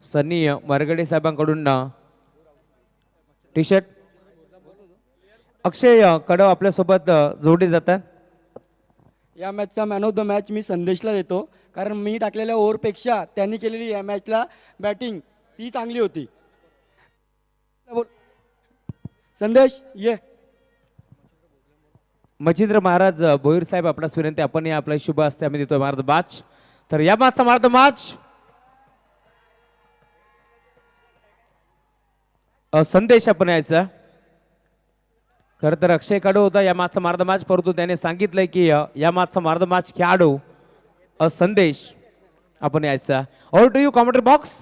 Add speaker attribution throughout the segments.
Speaker 1: सनी मरगडे साहेबांकडून T shirt. अक्षय कडव आपल्यासोबत जोडले जातात.
Speaker 2: या मॅचचा मॅन ऑफ द मॅच मी संदेशला देतो, कारण मी टाकलेल्या ओव्हरपेक्षा त्यांनी केलेली या मॅचला बॅटिंग ती चांगली होती. संदेश ये.
Speaker 1: मच्छिंद्र महाराज भोईर साहेब आपणास विनंती, आपण या आपला शुभ असते आम्ही देतोय मार्द मॅच. तर या मॅचचा मार्द मॅच संदेश आपण यायचा. खरं तर अक्षय कडू होता या मॅचचा मार्द मॅच, परंतु त्याने सांगितलंय की या मॅचचा मार्द मॅच खेळाडू संदेश आपण यायचा. Over to you commentary box.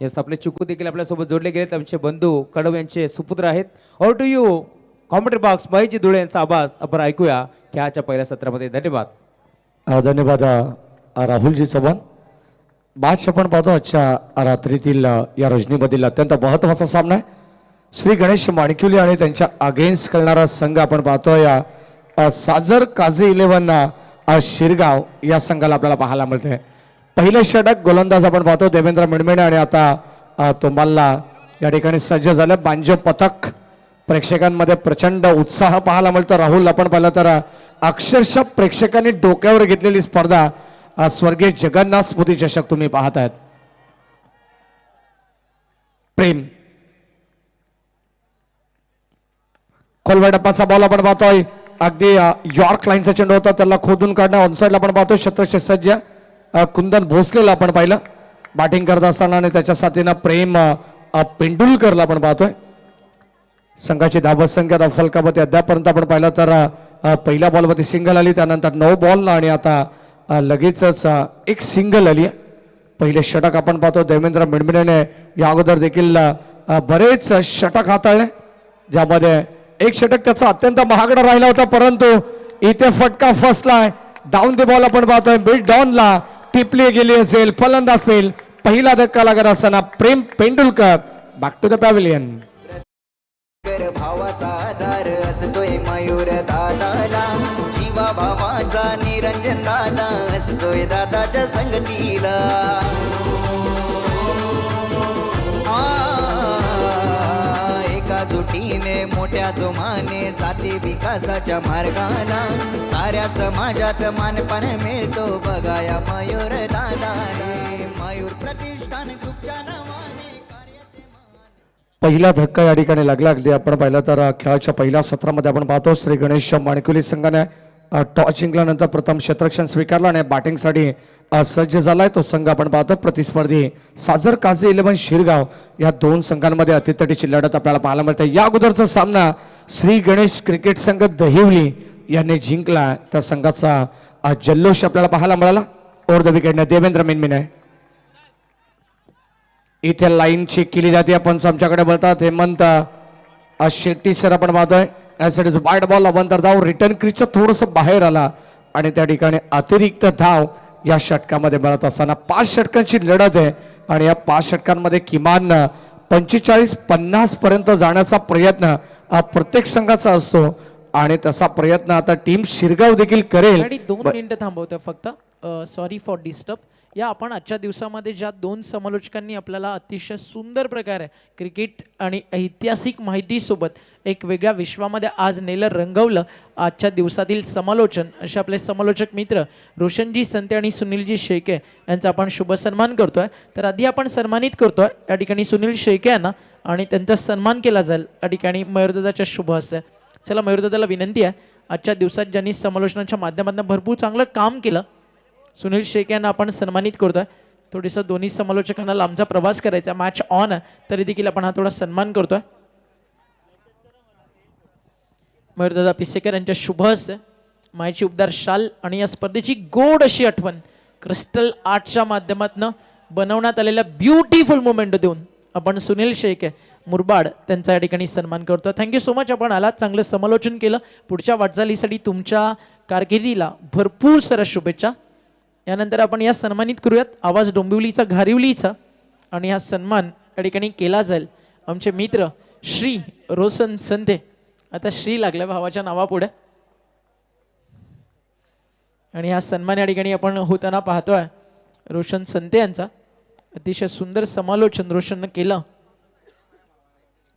Speaker 1: Yes, आपले चिकू देखील आपल्यासोबत जोडले गेले, आमचे बंधू कडव यांचे सुपुत्र आहेत. Over to you commentary box. Maheshji Dhule यांचा आवाज आपण ऐकूया खेळाच्या पहिल्या सत्रामध्ये. धन्यवाद.
Speaker 3: धन्यवाद राहुलजी चव्हाण. मॅच आपण पाहतो आजच्या रात्रीतील या रजनीमधील अत्यंत महत्त्वाचा सामना आहे. श्री गणेश माणिक्युली आणि त्यांच्या अगेन्स्ट करणारा संघ आपण पाहतोय साजर काझी 11 शिरगाव या संघाला आपल्याला पाहायला मिळते. पहिले षटक गोलंदाज आपण पाहतो देवेंद्र मिणमिणे आणि आता तोमाल्ला या ठिकाणी सज्ज झाले. बांजो पथक प्रेक्षकांमध्ये प्रचंड उत्साह पाहायला मिळतो. राहुल आपण पाहिलं तर अक्षरशः प्रेक्षकांनी डोक्यावर घेतलेली स्पर्धा स्वर्गीय जगन्नाथ स्मृती चषक तुम्ही पाहत आहेत. प्रेम खोलवा टप्पाचा बॉल आपण पाहतोय. अगदी यॉर्क लाईनचा चेंडू होता, त्याला खोदून काढणं ऑनसाइडला आपण पाहतोय. शतरक्षे सज्ज कुंदन भोसलेला आपण पाहिलं बॅटिंग करत असताना, आणि त्याच्या साथीनं प्रेम पेंडुलकरला आपण पाहतोय. संघाची धावत संख्या फलकामध्ये अद्यापर्यंत आपण पाहिलं तर पहिल्या बॉलमध्ये सिंगल आली, त्यानंतर 9 बॉल आणि आता लगेचच एक सिंगल आली. पहिले षटक आपण पाहतो देवेंद्र मिणमिणेने या अगोदर देखील बरेच षटक हाताळले, ज्यामध्ये एक षटक त्याचा अत्यंत महागडा राहिला होता, परंतु इथे फटका फसलाय. डाऊन द बॉल आपण पाहतोय मिड डाऊनला टिपली गेली असेल. फलंदाज फेल. पहिला धक्का लागत असताना प्रेम Pendharkar back to the pavilion.
Speaker 4: भावाचा आधार असतोय मयूर दादाला, जीवा भावाचा निरंजन दादा असतोय दादाच्या संगतीला. एका जुटीने मोठ्या जोमाने जाते विकासाच्या मार्गाला, साऱ्या समाजात मानपान मिळतो बघाया मयूर दादाला. मयूर प्रतिष्ठान ग्रुपच्या नावाने
Speaker 3: पहिला धक्का या ठिकाणी लागला. अगदी आपण पाहिलं तर खेळाच्या पहिल्या सत्रामध्ये आपण पाहतो श्री गणेश माणिक्युली संघाने टॉस जिंकल्यानंतर प्रथम क्षेत्ररक्षण स्वीकारलं आणि बॅटिंगसाठी सज्ज झालाय. तो संघ आपण पाहतो प्रतिस्पर्धी साजर काझी 11 शिरगाव या दोन संघांमध्ये अतितटीची लढत आपल्याला पाहायला मिळते. या अगोदरचा सामना श्री गणेश क्रिकेट संघ दहिवली यांनी जिंकला. त्या संघाचा जल्लोष आपल्याला पाहायला मिळाला. ओव्हर द विकेटने देवेंद्र मिणमिणे. इथे लाईन चेक केली जाते. पंच आमच्याकडे बोलतात हेमंत शेट्टी सर आपण पाहतोय. वाईट बॉल अवंतर धाव रिटर्न क्रीजच्या थोडस बाहेर आला आणि त्या ठिकाणी अतिरिक्त धाव या षटकामध्ये मिळत असताना 5 षटकांची लढत आहे आणि या 5 षटकांमध्ये किमान 45-50 पर्यंत जाण्याचा प्रयत्न प्रत्येक संघाचा असतो आणि तसा प्रयत्न आता टीम शिरगाव देखील करेल.
Speaker 5: 2 मिनिटं थांबवतोय फक्त. Sorry for disturb. या आपण आजच्या दिवसामध्ये ज्या 2 समालोचकांनी आपल्याला अतिशय सुंदर प्रकारे क्रिकेट आणि ऐतिहासिक माहितीसोबत एक वेगळ्या विश्वामध्ये आज नेलं, रंगवलं. आजच्या दिवसातील समालोचन असे आपले समालोचक मित्र रोशनजी संते आणि सुनीलजी शेळके यांचा आपण शुभ सन्मान करतोय. तर आधी आपण सन्मानित करतोय या ठिकाणी सुनील शेळके यांना आणि त्यांचा सन्मान केला जाईल या ठिकाणी मयूरदादाच्या शुभ हस्ते. चला, मयूरदादाला विनंती आहे, आजच्या दिवसात ज्यांनी समालोचनाच्या माध्यमातून भरपूर चांगलं काम केलं सुनील शेख यांना आपण सन्मानित करतोय. थोडंसं दोन्ही समालोचकांना लांबचा प्रवास करायचा, मॅच ऑन आहे तरी देखील आपण हा थोडा सन्मान करतोय. मयूरदादा पिसेकर यांच्या शुभ हस्ते मायची उबदार शाल आणि या स्पर्धेची गोड अशी आठवण क्रिस्टल आर्टच्या माध्यमातून बनवण्यात आलेल्या ब्युटिफुल मोमेंट देऊन आपण सुनील शेख मुरबाड त्यांचा या ठिकाणी सन्मान करतो. Thank you so much. आपण आलात, चांगलं समालोचन केलं. पुढच्या वाटचालीसाठी तुमच्या कारकिर्दीला भरपूर साऱ्या शुभेच्छा. यानंतर आपण या सन्मानित करूयात आवाज डोंबिवलीचा घारिवलीचा आणि हा सन्मान या ठिकाणी केला जाईल आमचे मित्र श्री रोशन संते. आता श्री लागल्या भावाच्या नावापुढे. आणि हा सन्मान या ठिकाणी आपण होताना पाहतोय रोशन संते यांचा. अतिशय सुंदर समालोचन रोशननं केलं.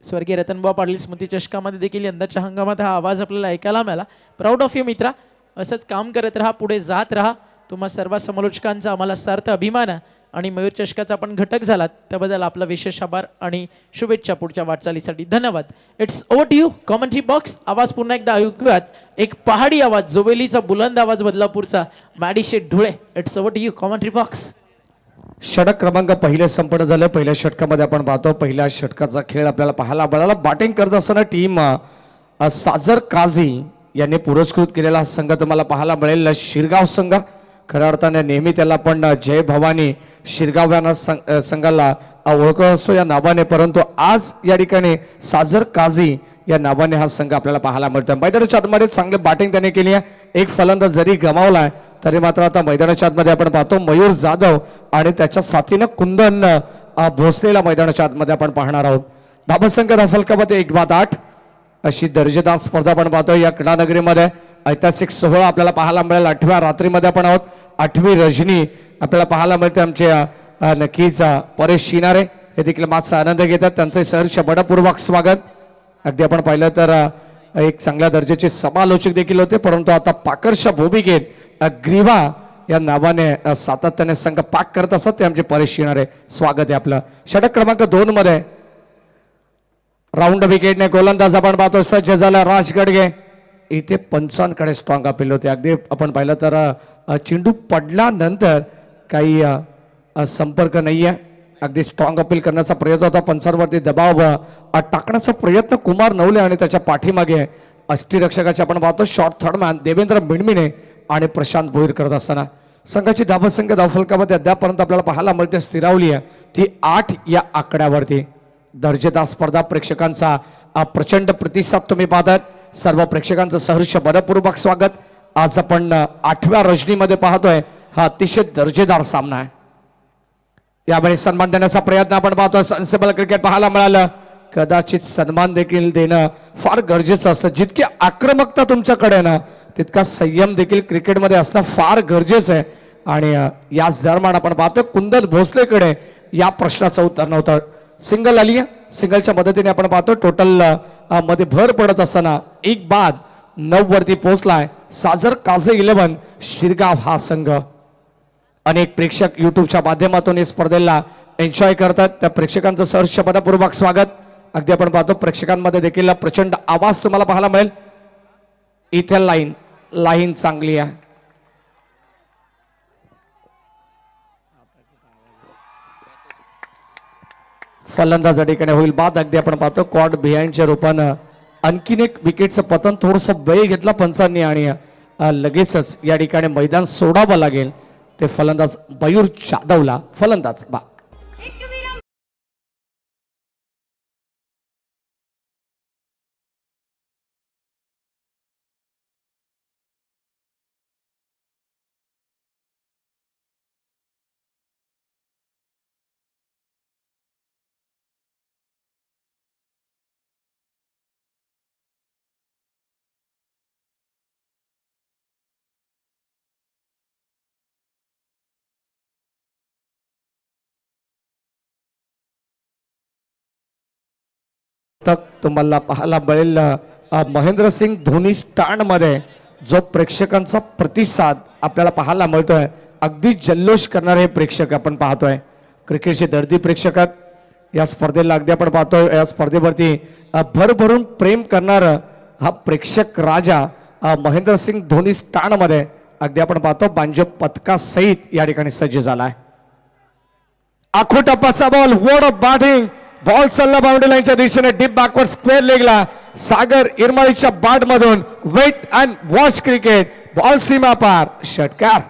Speaker 5: स्वर्गीय रतनबुवा पाटील स्मृती चषकामध्ये देखील यंदाच्या हंगामात हा आवाज आपल्याला ऐकायला मिळाला. प्राऊड ऑफ यू मित्रा. असंच काम करत राहा, पुढे जात राहा. तुम्हा सर्व समालोचकांचा आम्हाला सार्थ अभिमान आहे आणि मयूर चषकाचा आपण घटक झालात त्याबद्दल आपला विशेष आभार आणि शुभेच्छा पुढच्या वाटचालीसाठी. धन्यवाद. It's over to you commentary box. आवाज पुन्हा एकदा ऐकूयात. एक पहाडी आवाज, जोबेलीचा बुलंद आवाज बदलापूरचा मॅडीशेठ Dhule. It's over to you commentary box.
Speaker 3: षटक क्रमांक पहिले संपन्न झालं. पहिल्या षटकामध्ये आपण पाहतो पहिल्या षटकाचा खेळ आपल्याला पाहायला मिळाला. बॅटिंग करत असताना टीम साजर काझी यांनी पुरस्कृत केलेला हा संघ तुम्हाला पाहायला मिळेल. शिरगाव संघ खऱ्या अर्थाने नेहमी त्याला आपण जय भवानी शिरगाव या संघाला ओळखत असतो या नावाने, परंतु आज या ठिकाणी साजर काझी या नावाने हा संघ आपल्याला पाहायला मिळतो. मैदानाच्या आतमध्ये चांगली बॅटिंग त्याने केली आहे. एक फलंदाज जरी गमावलाय तरी मात्र आता मैदानाच्या आतमध्ये आपण पाहतो मयूर जाधव आणि त्याच्या साथीनं कुंदन भोसलेला मैदानाच्या आतमध्ये आपण पाहणार आहोत. धाबसंख्या फलकामध्ये 1-8 अशी दर्जेदार स्पर्धा आपण पाहतो या क्रीडानगरीमध्ये. ऐतिहासिक सोहळा आपल्याला पाहायला मिळेल. 8व्या रात्रीमध्ये आपण आहोत. 8वी रजनी आपल्याला पाहायला मिळते. आमचे नक्कीच परेश शिनारे हे देखील मागचा आनंद घेतात. त्यांचे सहर्ष बडपूर्वक स्वागत. अगदी आपण पाहिलं तर एक चांगल्या दर्जाचे समालोचक देखील होते, परंतु आता पाकर्षा भूमिकेत ग्रीवा या नावाने सातत्याने संघ पाक करत असत ते आमचे परेश शिनारे. स्वागत आहे आपलं. षटक क्रमांक 2 मध्ये राऊंड विकेटने गोलंदाज आपण पाहतो सज्ज झाला राज गडगे. इथे पंचांकडे स्ट्रॉंग अपील होते. अगदी आपण पाहिलं तर चेंडू पडल्यानंतर काही संपर्क नाही आहे. अगदी स्ट्रॉंग अपील करण्याचा प्रयत्न होता. पंचांवरती दबाव टाकण्याचा प्रयत्न कुमार नवले आणि त्याच्या पाठीमागे अष्टीरक्षकाचे आपण पाहतो शॉर्ट थर्डमॅन देवेंद्र मिणमिणे आणि प्रशांत भोईर करत असताना संघाची धावसंख्या धावफलकामध्ये अद्यापर्यंत आपल्याला पाहायला मिळते स्थिरावली आहे ती 8 या आकड्यावरती. दर्जेदार स्पर्धा प्रेक्षकांचा प्रचंड प्रतिसाद तुम्ही पाहतात. सर्व प्रेक्षकांचं सहर्ष बरपूर्वक स्वागत. आज आपण 8व्या रजनीमध्ये पाहतोय हा अतिशय दर्जेदार सामना आहे. यावेळी सन्मान देण्याचा प्रयत्न आपण पाहतोय. सेन्सिबल क्रिकेट पाहायला मिळालं. कदाचित सन्मान देखील देणं फार गरजेचं असतं. जितकी आक्रमकता तुमच्याकडे ना तितका संयम देखील क्रिकेटमध्ये असणं फार गरजेचं आहे. आणि याच दरम्यान आपण पाहतोय कुंदन भोसलेकडे या प्रश्नाचं उत्तर नव्हतं. सिंगल आली आहे. सिंगलच्या मदतीने आपण पाहतो टोटल मध्ये भर पडत असताना एक बाद 9 वरती पोहोचलाय साजर काझे 11 शिरगाव हा संघ. अनेक प्रेक्षक युट्यूबच्या माध्यमातून या स्पर्धेला एन्जॉय करतात. त्या प्रेक्षकांचं सहर्ष मनपूर्वक स्वागत. अगदी आपण पाहतो प्रेक्षकांमध्ये देखील प्रचंड आवाज तुम्हाला पाहायला मिळेल. इथे लाईन चांगली आहे. फलंदाज या ठिकाणी होईल बाद. अगदी आपण पाहतो कॉड बिहाइंडच्या रूपानं आणखीन एक विकेटचं पतन थोडस वेळ घेतला पंचांनी आणि लगेचच या ठिकाणी मैदान सोडावं लागेल. ते फलंदाज मयूर जाधवला फलंदाज बा. तक तुम्हाला पाहायला मिळेल. महेंद्रसिंग धोनी स्टँड मध्ये जो प्रेक्षकांचा प्रतिसाद आपल्याला पाहायला मिळतोय अगदी जल्लोष करणारे प्रेक्षक आपण पाहतोय. क्रिकेटचे दर्दी प्रेक्षक या स्पर्धेला अगदी आपण पाहतोय. या स्पर्धेवरती भरभरून प्रेम करणार हा प्रेक्षक राजा महेंद्रसिंग धोनी स्टँड मध्ये अगदी आपण पाहतो बांजो पथका सहित या ठिकाणी सज्ज झालाय. आखो टप्पाचा बॉल वोड ऑफ बॅटिंग. बॉल चालला बाउंड्री लाईनच्या दिशेने डीप बॅकवर्ड स्क्वेअर लेगला सागर इरमाळीच्या बॅट मधून wait and watch cricket. Ball सीमा पार षटकार.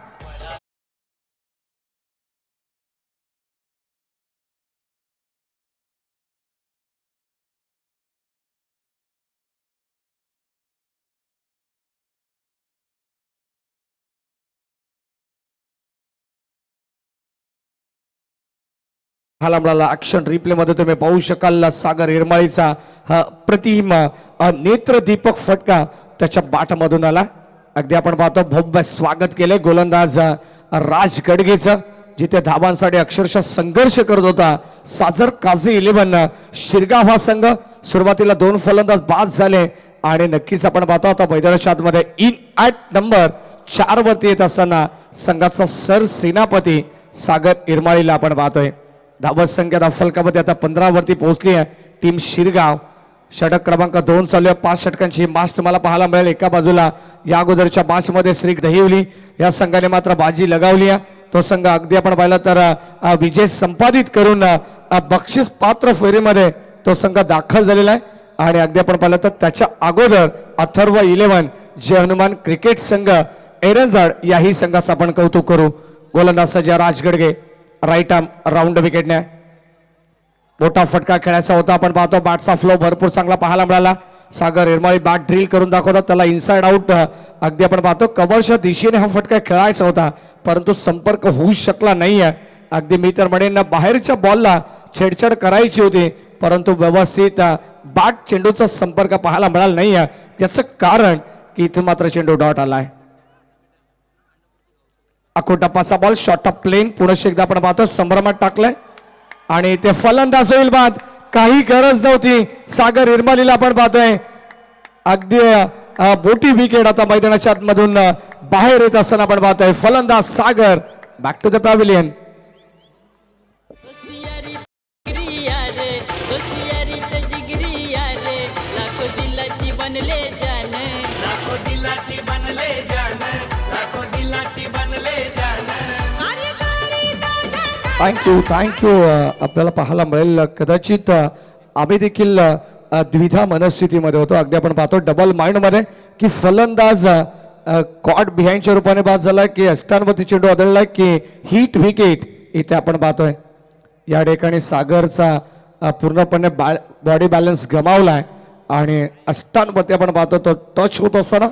Speaker 3: ऍक्शन रिप्ले मध्ये तुम्ही पाहू शकाल सागर इरमाळीचा हा प्रतिम नेत्र दीपक फटका त्याच्या बाटमधून आला. अगदी आपण पाहतो भव्य स्वागत केले गोलंदाज राज गडगेचं, जिथे धाबांसाठी अक्षरशः संघर्ष करत होता साजर काझी 11 शिरगाव हा संघ. सुरुवातीला 2 फलंदाज बाद झाले आणि नक्कीच आपण पाहतो आता मैदानाच्या आतमध्ये इन ॲट नंबर 4 वरती येत असताना संघाचा सर सेनापती सागर इरमाळीला आपण पाहतोय. धावत संख्या फलकामध्ये आता 15 वरती पोहोचली आहे टीम शिरगाव. षटक क्रमांक 2 चालू आहे. 5 षटकांची माच तुम्हाला पाहायला मिळेल. एका बाजूला या अगोदरच्या मॅच मध्ये श्री दहिवली या संघाने मात्र बाजी लगावली आहे. तो संघ अगदी आपण पाहिला तर विजय संपादित करून बक्षीस पात्र फेरीमध्ये तो संघ दाखल झालेला आहे. आणि अगदी आपण पाहिलं तर त्याच्या अगोदर अथर्व 11 जय हनुमान क्रिकेट संघ एरंजड याही संघाचं आपण कौतुक करू. गोलंदाज सज्जा राज गडगे राईट आर्म राऊंड विकेटने मोठा फटका खेळायचा होता. आपण पाहतो बॅटचा फ्लो भरपूर चांगला पाहायला मिळाला. सागर इरमाळी बॅट ड्रिल करून दाखवतात, त्याला इनसाइड आउट अगदी आपण पाहतो कव्हरच्या दिशेने हा फटका खेळायचा होता परंतु संपर्क होऊ शकला नाहीये. अगदी मी तर म्हणेन बाहेरच्या बॉलला छेडछाड करायची होती परंतु व्यवस्थित बॅट चेंडूचा संपर्क पाहायला मिळाला नाहीये. त्याचं कारण की इथून मात्र चेंडू डॉट आलाय. अको टप्पाचा बॉल शॉर्ट ऑफ प्लेन पुन्हा एकदा आपण पाहतो संभ्रमात टाकलाय आणि ते फलंदाज होईल बाद. काही गरज नव्हती. सागर इरमालीला आपण पाहतोय अगदी मोठी विकेट आता मैदानाच्या आतमधून बाहेर येत असताना आपण पाहतोय फलंदाज Sagar back to the pavilion. Thank you आपल्याला पाहायला मिळेल. कदाचित आम्ही देखील द्विधा मनस्थितीमध्ये होतो. अगदी आपण पाहतो डबल माइंड मध्ये की फलंदाज कॉट बिहाइंडच्या रूपाने बाद झालाय की अष्टांवरती चेंडू आदळलाय की हिट विकेट. इथे आपण पाहतोय या ठिकाणी सागरचा पूर्णपणे बॉडी बॅलन्स गमावलाय आणि अष्टांवरती आपण पाहतो तो टच होत असताना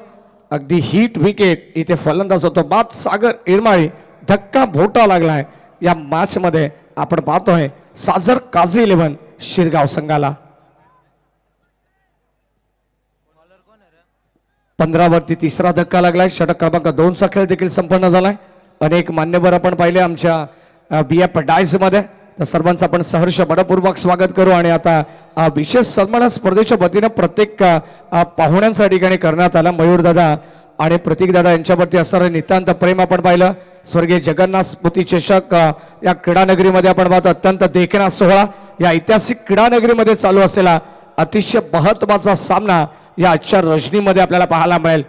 Speaker 3: अगदी हिट विकेट. इथे फलंदाज होतो बाद. सागर इरमाळी धक्का मोठा लागलाय या मॅच मध्ये आपण पाहतोय साजर काझी 11 शिरगाव संघाला. 15 वरती तिसरा धक्का लागलाय. षटक क्रमांक 2 चा खेळ देखील संपन्न झालाय. अनेक मान्यवर आपण पाहिले आमच्या BF डायस मध्ये, तर सर्वांचं आपण सहर्ष बडपूर्वक स्वागत करू. आणि आता विशेष सन्मान स्पर्धेच्या वतीने प्रत्येक पाहुण्यांच्या ठिकाणी करण्यात आला. मयूर दादा आणि प्रतीक दादा यांच्यावरती असणारं नितांत प्रेम आपण पाहिलं. स्वर्गीय जगन्नाथ स्मृती चषक या क्रीडानगरीमध्ये आपण पाहतो अत्यंत देखणा सोहळा या ऐतिहासिक क्रीडानगरीमध्ये चालू असलेला अतिशय महत्वाचा सामना या आजच्या रजनीमध्ये आपल्याला पाहायला मिळेल.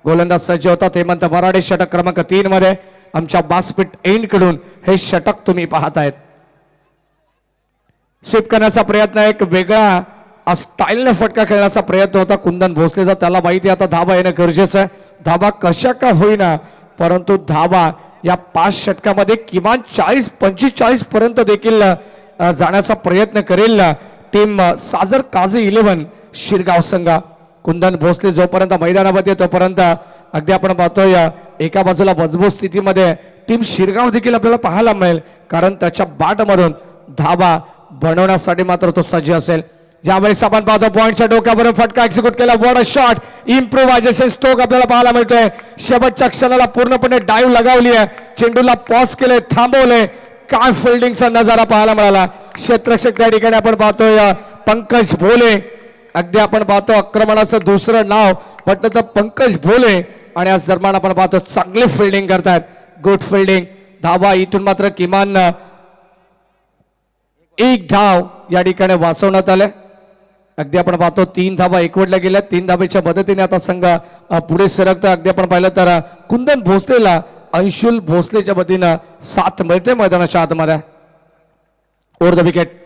Speaker 3: गोलंदाज सज्ज होतात हेमंत मराडे षटक क्रमांक 3 मध्ये. आमच्या बास्पिट एंड कडून हे षटक तुम्ही पाहतायत. स्वीप करण्याचा प्रयत्न, एक वेगळा स्टाईलने फटका खेळण्याचा प्रयत्न होता कुंदन भोसलेचा. त्याला माहिती आता धाबा येणं गरजेचं आहे. धाबा कशा का होईना परंतु धाबा या 5 षटकामध्ये किमान 40-45 पर्यंत देखील जाण्याचा प्रयत्न करेल टीम साजर काझी 11 शिरगाव संघ. कुंदन भोसले जोपर्यंत मैदानामध्ये तोपर्यंत अगदी आपण पाहतोय एका बाजूला मजबूत स्थितीमध्ये टीम शिरगाव देखील आपल्याला पाहायला मिळेल कारण त्याच्या बाटमधून धाबा बनवण्यासाठी मात्र तो सज्ज असेल. ज्यावेळेस आपण पाहतो पॉइंटच्या डोक्याबरोबर फटका एक्झिक्यूट केला. What a shot. Improvisation stroke आपल्याला पाहायला मिळतोय. शेवटच्या क्षणाला पूर्णपणे डाईव्ह लगावली आहे. चेंडूला पॉज केले, थांबवले. काय फिल्डिंगचा नजारा पाहायला मिळाला. क्षेत्ररक्षक त्या ठिकाणी आपण पाहतोय पंकज भोले. अगदी आपण पाहतो आक्रमणाचं दुसरं नाव म्हटलं तर पंकज भोले. आणि आज दरम्यान आपण पाहतो चांगली फिल्डिंग करतात. Good fielding. धावा इथून मात्र किमान 1 धाव या ठिकाणी वाचवण्यात आले. अगदी आपण पाहतो 3 धावा एकवटल्या गेल्या. 3 धावेच्या मदतीने आता संघ पुढे सरकतो. अगदी आपण पाहिलं तर कुंदन भोसलेला अंशुल भोसलेच्या वतीनं साथ मिळते मैदानाच्या आतमध्ये. Over the wicket.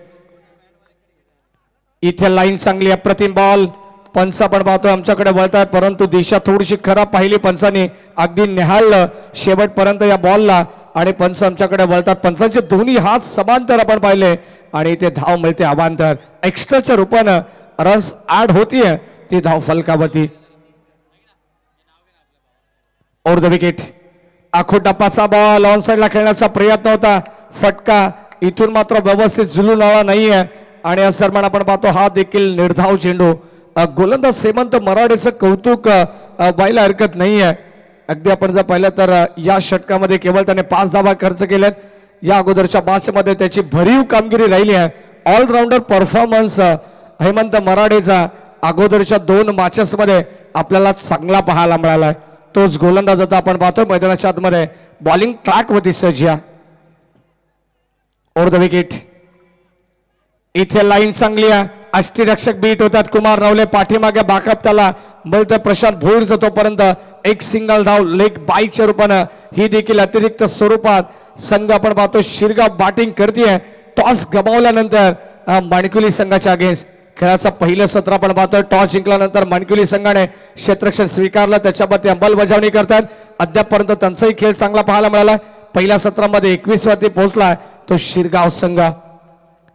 Speaker 3: इथे लाईन चांगली अप्रतिम बॉल. पंच आपण पाहतोय आमच्याकडे वळतात परंतु दिशा थोडीशी खराब पाहिली पंचांनी. अगदी निहाळलं शेवटपर्यंत या बॉलला आणि पंच आमच्याकडे वळतात. पंचांचे दोन्ही हात समांतर आपण पाहिले आणि इथे धाव मिळते अवांतर. एक्स्ट्राच्या रूपानं रन्स ऍड होतीये ती धाव फलकावरती. Over the wicket. आखो टप्पाचा बॉल ऑन साइडला खेळण्याचा प्रयत्न होता. फटका इथून मात्र व्यवस्थित झुलून आला नाहीये आणि या दरम्यान आपण पाहतो हा देखील निर्धाव चेंडू. गोलंदाज हेमंत मराडेचं कौतुक व्हायला हरकत नाहीये. अगदी आपण जर पाहिलं तर या षटकामध्ये केवळ त्याने 5 धावा खर्च केल्यात. या अगोदरच्या मॅचमध्ये त्याची भरीव कामगिरी राहिली आहे. ऑलराऊंडर परफॉर्मन्स हेमंत मराडेचा अगोदरच्या 2 मॅचेसमध्ये आपल्याला चांगला पाहायला मिळाला आहे. तोच गोलंदाज आता आपण पाहतोय मैदानाच्या आतमध्ये बॉलिंग ट्रॅक वरती सज्ज ओव्हर द विकेट. इथे लाईन चांगली आहे. अष्टरक्षक बीट होतात. कुमार नवले पाठीमागे बॅकअप त्याला मिळतं. प्रशांत भोईरचं तोपर्यंत एक सिंगल धाव लेग बाईकच्या रूपानं ही देखील अतिरिक्त स्वरूपात संघ आपण पाहतो शिरगाव बॅटिंग करते. टॉस गमावल्यानंतर माणकुली संघाच्या अगेन्स्ट खेळाचं पहिलं सत्र आपण पाहतोय. टॉस जिंकल्यानंतर माणकुली संघाने क्षेत्ररक्षण स्वीकारलं. त्याच्यामध्ये अंमलबजावणी करतात. अद्यापपर्यंत त्यांचाही खेळ चांगला पाहायला मिळाला. पहिल्या सत्रामध्ये 21 वरती पोहोचला तो शिरगाव संघ.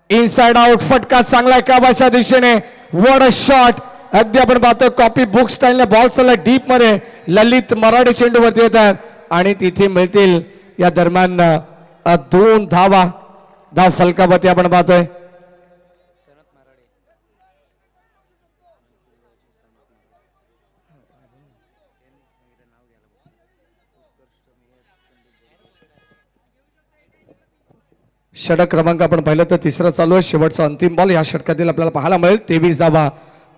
Speaker 3: इनसाइड आउट फटका चांगला काबाच्या दिशेने. What a shot. अगदी आपण पाहतोय कॉपी बुक स्टाईलने बॉल चालला डीप मध्ये. ललित मराठे चेंडूवरती येतात आणि तिथे मिळतील या दरम्यान 2 धावा. धाव फलकावरती आपण पाहतोय. षटक क्रमांक आपण पाहिलं तर तिसरा चालू आहे. शेवटचा अंतिम बॉल या षटकातील आपल्याला पाहायला मिळेल. 23 धावा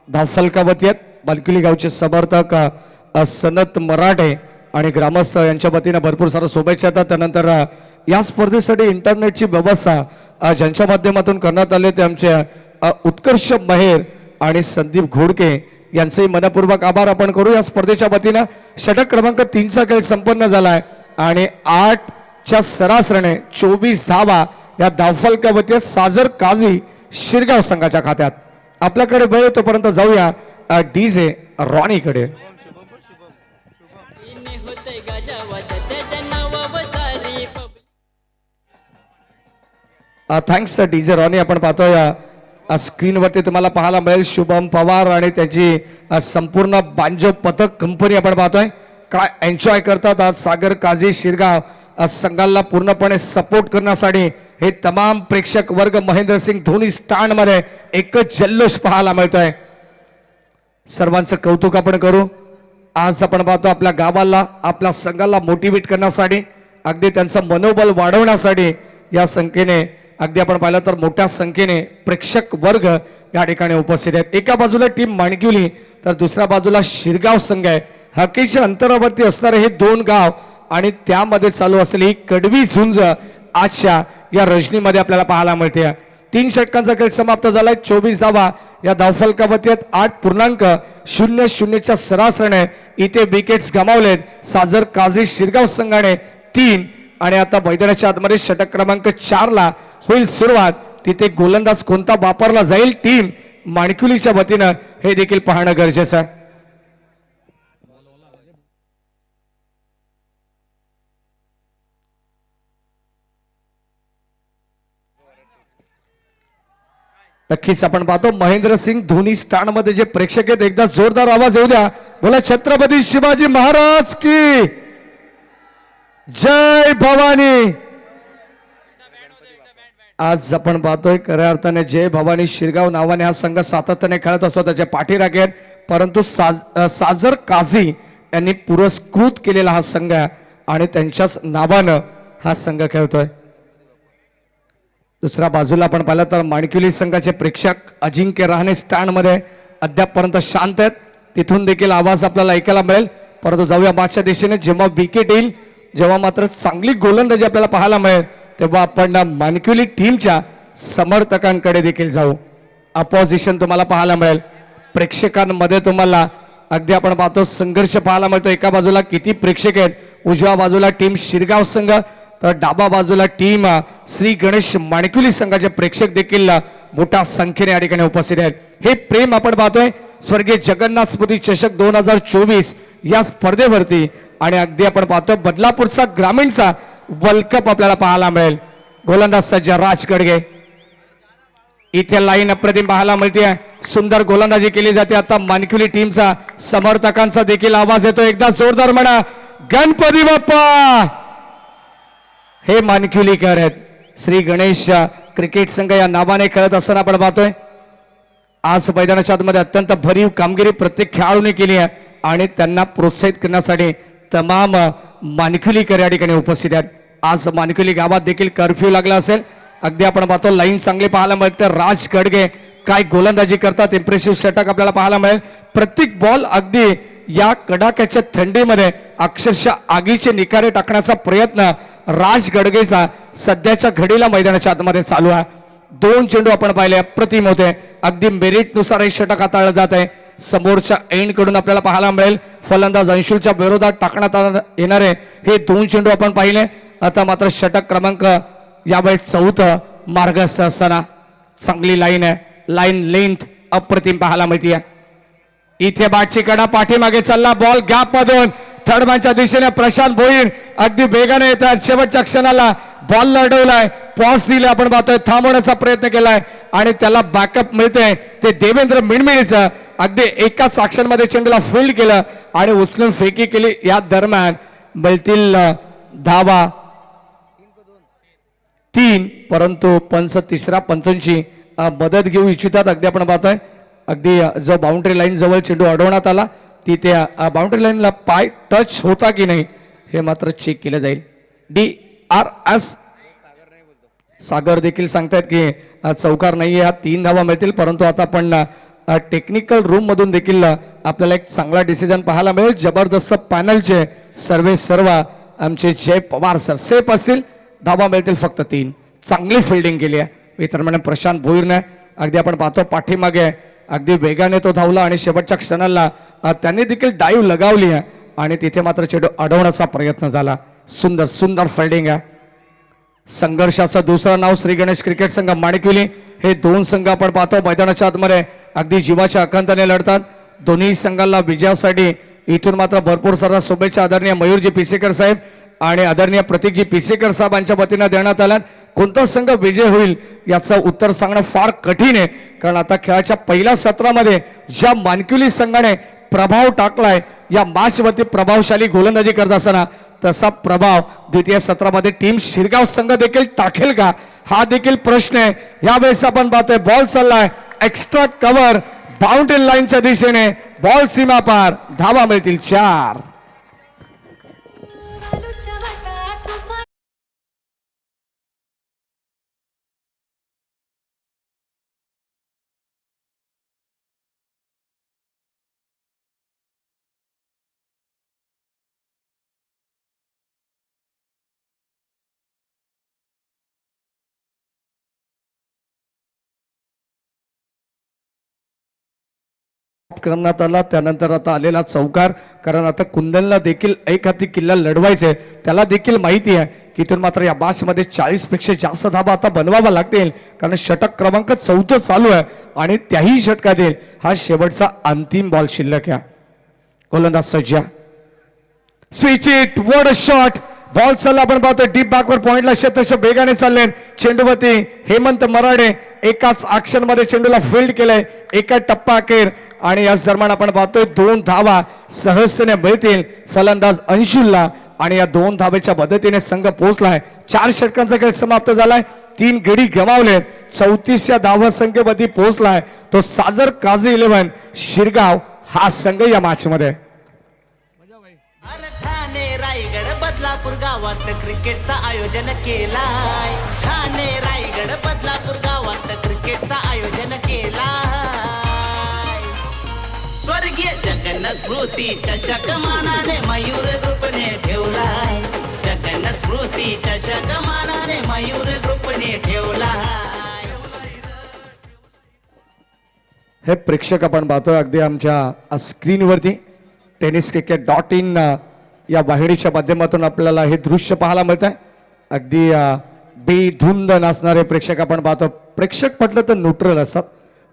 Speaker 3: धाव फलकावरती आहेत. बालकुली गावचे समर्थक सनत मराठे आणि ग्रामस्थ यांच्या वतीनं भरपूर सारं शुभेच्छा येतात. त्यानंतर या स्पर्धेसाठी इंटरनेटची व्यवस्था ज्यांच्या माध्यमातून करण्यात आले ते आमचे उत्कर्ष मेहर आणि संदीप घोडके यांचेही मनपूर्वक आभार आपण करू. या स्पर्धेच्या वतीनं षटक क्रमांक 3चा खेळ संपन्न झालाय आणि 8च्या सरासरीने 24 धावा या धावफलकावरती साजर काझी शिरगाव संघाच्या खात्यात. आपल्याकडे वेळ तोपर्यंत जाऊया डीजे रॉनीकडे. Thanks DJ Ronnie. आपण पाहतोय स्क्रीनवरती तुम्हाला पाहायला मिळेल शुभम पवार आणि त्याची संपूर्ण बांजो पथक कंपनी आपण पाहतोय. काय एन्जॉय करतात आज सागर काझी शिरगाव संघाला पूर्णपणे सपोर्ट करण्यासाठी हे तमाम प्रेक्षक वर्ग महेंद्रसिंग धोनी स्टँड मध्ये एकच जल्लोष पाहायला मिळतोय. सर्वांचं कौतुक आपण करू. आज आपण पाहतो आपल्या गावाला आपल्या संघाला मोटिवेट करण्यासाठी अगदी त्यांचं मनोबल वाढवण्यासाठी या संख्येने अगदी आपण पाहिलं तर मोठ्या संख्येने प्रेक्षक वर्ग या ठिकाणी उपस्थित आहेत. एका बाजूला टीम माणकिवली तर दुसऱ्या बाजूला शिरगाव संघ आहे. हकीच्या अंतरावरती असणारे हे 2 गाव आणि त्यामध्ये चालू असलेली ही कडवी झुंज आजच्या या रजनीमध्ये आपल्याला पाहायला मिळते. 3 षटकांचा खेळ समाप्त झालाय. 24 धावा या धावफलकावरती 8.00च्या सरासरीने इथे विकेट्स गमावलेत. साजर काझी शिरगाव संघाने 3 आणि आता मैदानाच्या आतमध्ये षटक क्रमांक 4ला होईल सुरुवात. तिथे गोलंदाज कोणता वापरला जाईल टीम माणकुलीच्या वतीनं हे देखील पाहणं गरजेचं आहे. नक्कीच आपण पाहतो महेंद्रसिंग धोनी स्टँड मध्ये जे प्रेक्षक आहेत एकदा जोरदार आवाज येऊ द्या. बोला छत्रपती शिवाजी महाराज की जय भवानी. आज आपण पाहतोय खऱ्या अर्थाने जय भवानी शिरगाव नावाने हा संघ सातत्याने खेळत असतो. त्याचे पाठीराखे आहेत परंतु साजर काझी यांनी पुरस्कृत केलेला हा संघ आहे आणि त्यांच्याच नावानं हा संघ खेळतोय. दुसऱ्या बाजूला आपण पाहिलं तर माणकिवली संघाचे प्रेक्षक अजिंक्य रहाणे स्टँड मध्ये अद्यापपर्यंत शांत आहेत. तिथून देखील आवाज आपल्याला ऐकायला मिळेल. परंतु जाऊया मागच्या दिशेने जेव्हा विकेट येईल जेव्हा मात्र चांगली गोलंदाजी आपल्याला पाहायला मिळेल तेव्हा आपण माणकिवली टीमच्या समर्थकांकडे देखील जाऊ. अपोजिशन तुम्हाला पाहायला मिळेल. प्रेक्षकांमध्ये तुम्हाला अगदी आपण पाहतो संघर्ष पाहायला मिळतो. एका बाजूला किती प्रेक्षक आहेत. उजव्या बाजूला टीम शिरगाव संघ तर डाबा बाजूला टीम श्री गणेश माणकिवली संघाचे प्रेक्षक देखील मोठ्या संख्येने या ठिकाणी उपस्थित आहेत. हे प्रेम आपण पाहतोय स्वर्गीय जगन्नाथ स्मृती चषक 2024 या स्पर्धेवरती आणि अगदी आपण पाहतोय बदलापूरचा ग्रामीणचा वर्ल्ड कप आपल्याला पाहायला मिळेल. गोलंदाज सज्ज राज गडगे. इथे लाईन अप्रतिम पाहायला मिळते. सुंदर गोलंदाजी केली जाते. आता माणकिवली टीमचा समर्थकांचा देखील आवाज येतो. एकदा जोरदार म्हणा गणपती बाप्पा. हे माणकिवलीकर आहेत. श्री गणेश क्रिकेट संघ या नावाने खेळत असताना आपण पाहतोय आज मैदानाच्या आतमध्ये अत्यंत भरीव कामगिरी प्रत्येक खेळाडूने केली आहे आणि त्यांना प्रोत्साहित करण्यासाठी तमाम मानकुलीकर या ठिकाणी उपस्थित आहेत. आज मानकुली गावात देखील कर्फ्यू लागला असेल. अगदी आपण पाहतो लाईन चांगली पाहायला मिळते. राज गडगे काय गोलंदाजी करतात, इम्प्रेसिव्ह षटक आपल्याला पाहायला मिळेल. प्रत्येक बॉल अगदी या कडाक्याच्या थंडीमध्ये अक्षरशः आगीचे निकारे टाकण्याचा प्रयत्न राज गडगेचा सध्याच्या घडीला मैदानाच्या आतमध्ये चालू आहे. 2 चेंडू आपण पाहिले अप्रतिम होते. अगदी मेरिटनुसार हे षटक हाताळलं जात आहे. समोरच्या एंड कडून आपल्याला पाहायला मिळेल फलंदाज अंशुलच्या विरोधात टाकण्यात येणारे हे 2 चेंडू आपण पाहिले. आता मात्र षटक क्रमांक यावेळी 4 मार्गस्थ असताना चांगली लाईन आहे. लाईन लेंथ अप्रतिम पाहायला मिळते. इथे बाटची कडा पाठीमागे चालला बॉल गॅप मधून थर्डमॅनच्या दिशेने प्रशांत भोईर अगदी वेगाने येतात. शेवटच्या क्षणाला बॉल लढवलाय, पॉस दिले आपण पाहतोय, थांबवण्याचा प्रयत्न केलाय आणि त्याला बॅकअप मिळते ते देवेंद्र मिणमिणीचं. अगदी एकाच ऍक्शन मध्ये चेंडूला फील्ड केलं आणि उचलून फेकी केली. या दरम्यान मिळतील धावा 3, परंतु पंच तिसऱ्या पंचांची मदत घेऊ इच्छितात. अगदी आपण पाहतोय अगदी जो बाउंड्री लाईन जवळ चेंडू अडवण्यात आला तिथे बाउंड्री लाईनला पाय टच होता की नाही हे मात्र चेक केलं जाईल. DRS सागर देखील सांगतायत की चौकार नाही आहे, 3 धावा मिळतील. परंतु आता आपण टेक्निकल रूम मधून देखील आपल्याला एक चांगला डिसिजन पाहायला मिळेल. जबरदस्त पॅनलचे सर्व आमचे जय पवार सर सेफ असतील. धावा मिळतील फक्त 3. चांगली फिल्डिंग केली आहे वितरण प्रशांत भोईरने. अगदी आपण पाहतो पाठीमागे अगदी वेगाने तो धावला आणि शेवटच्या क्षणाला त्यांनी देखील डाईव्ह लगावली आहे आणि तिथे मात्र चेंडू अडवण्याचा प्रयत्न झाला. सुंदर सुंदर फिल्डिंग आहे. संघर्षाचं दुसरं नाव श्री गणेश क्रिकेट संघ माणिकविली. हे 2 संघ आपण पाहतो मैदानाच्या आतमध्ये अगदी जीवाच्या आकांताने लढतात. दोन्ही संघाला विजयासाठी इथून मात्र भरपूर सारा शुभेच्छा आदरणीय मयूरजी पिसेकर साहेब आणि आदरणीय प्रतीकजी पिसेकर साहेबांच्या वतीनं देण्यात आल्यात. कोणता संघ विजय होईल याचं उत्तर सांगणं फार कठीण आहे, कारण आता खेळाच्या पहिल्या सत्रामध्ये ज्या मानकुली संघाने प्रभाव टाकलाय या मॅचवरती प्रभावशाली गोलंदाजी करत असताना तसा प्रभाव द्वितीय सत्रामध्ये टीम शिरगाव संघ देखील टाकेल का हा देखील प्रश्न आहे. यावेळेस आपण पाहतोय बॉल चाललाय एक्स्ट्रा कव्हर बाउंड्री लाईनच्या दिशेने, बॉल सीमा पार. धावा मिळतील 4. करण्यात आला. त्यानंतर आता आलेला चौकार, कारण आता कुंदनला देखील एक हाती किल्ला लढवायचे. त्याला देखील माहिती आहे की इथून मात्र या मॅच मध्ये 40 पेक्षा जास्त धाबा आता बनवावा लागतील, कारण षटक क्रमांक 4 चालू आहे आणि त्याही षटकातील हा शेवटचा अंतिम बॉल शिल्लक आहे. गोलंदाज सज्जा switch it what a shot. Ball चालला आपण पाहतोय डीप बॅकवर पॉइंटला क्षेत्रच्या वेगाने चालले. चेंडूवरती हेमंत मराडे एकाच ऍक्शन मध्ये चेंडूला फील्ड केलंय. एका टप्पा अखेर आणि याच दरम्यान आपण पाहतोय 2 धावा सहजतेने मिळतील फलंदाज अंशुलला आणि या 2 धावेच्या मदतीने संघ पोहोचलाय. 4 षटकांचा खेळ समाप्त झालाय. 3 गडी गमावले. 34 धावा संख्येवरती पोहोचलाय तो साजर काझी 11 शिरगाव हा संघ या मॅच मध्ये.
Speaker 6: ठाणे रायगड बदलापूर गावात क्रिकेटचा आयोजन केलाय. ठाणे रायगड बदलापूर गावात क्रिकेटचा आयोजन केलाय. स्वर्गीय जगन्न स्मृती चषक मानाने मयूर ग्रुपने ठेवलाय. जगन्न स्मृती चषक मानाने मयूर ग्रुपने ठेवलाय.
Speaker 3: हे प्रेक्षक आपण पाहतोय अगदी आमच्या स्क्रीनवरती tenniscricket.in या वाहिनीच्या माध्यमातून आपल्याला हे दृश्य पाहायला मिळत आहे. अगदी बेधुंद नाचणारे प्रेक्षक आपण पाहतो. प्रेक्षक म्हटलं तर न्यूट्रल असतात.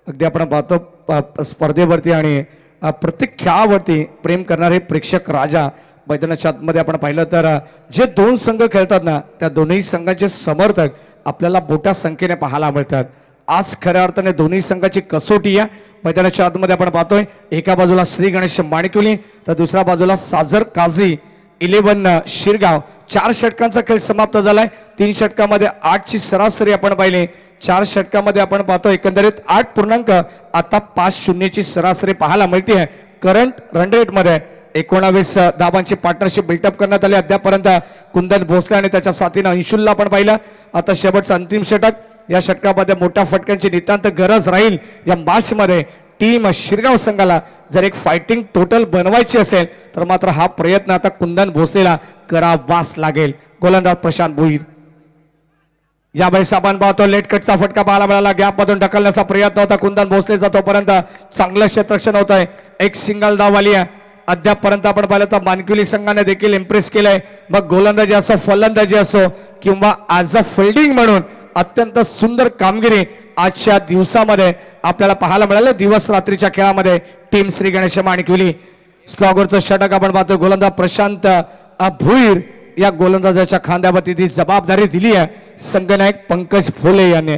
Speaker 3: अगदी आपण पाहतो स्पर्धेवरती आणि प्रत्येक खेळावरती प्रेम करणारे प्रेक्षक राजा मैदानाच्या आतमध्ये आपण पाहिलं तर जे 2 संघ खेळतात ना त्या दोन्ही संघाचे समर्थक आपल्याला मोठ्या संख्येने पाहायला मिळतात. आज खऱ्या अर्थाने दोन्ही संघाची कसोटी आहे. मैदानाच्या आतमध्ये आपण पाहतोय एका बाजूला श्री गणेश माणिकविली तर दुसऱ्या बाजूला साजर काझी 11 शिरगाव. 4 षटकांचा खेळ समाप्त झालाय. 3 षटकामध्ये 8ची सरासरी आपण पाहिली. 4 षटकामध्ये आपण पाहतो एकंदरीत 8 पूर्णांक आता 5-0 ची सरासरी पाहायला मिळते. करंट रन रेट मध्ये 19 धावांची पार्टनरशिप बिल्टअप करण्यात आली. अद्यापर्यंत कुंदन भोसले आणि त्याच्या साथीनं अंशुलला पण पाहिलं. आता शेवटचं अंतिम षटक. या षटकामध्ये मोठ्या फटक्यांची नितांत गरज राहील. या मॅच मध्ये टीम शिरगाव संघाला जर एक फायटिंग टोटल बनवायची असेल तर मात्र हा प्रयत्न आता कुंदन भोसलेला करावाच लागेल. गोलंदाज प्रशांत भोईर. यावेळेस आपण पाहतो लेट कटचा फटका पाहायला मिळाला. गॅप मधून ढकलण्याचा प्रयत्न होता कुंदन भोसलेचा. तोपर्यंत चांगलं क्षेत्ररक्षण होत आहे. एक सिंगल धाव आली आहे. अद्यापर्यंत आपण पाहिलं तर मानकुली संघाने देखील इम्प्रेस केलंय. मग गोलंदाजी असो फलंदाजी असो किंवा ॲज अ फिल्डिंग म्हणून अत्यंत सुंदर कामगिरी आजच्या दिवसामध्ये आपल्याला पाहायला मिळालं. दिवस रात्रीच्या खेळामध्ये टीम श्री गणेश माणिकविली. स्लॉगरचं षटक आपण पाहतो. गोलंदाज प्रशांत भुईर या गोलंदाजाच्या खांद्यावरती ती जबाबदारी दिली आहे संघनायक पंकज फुले यांनी.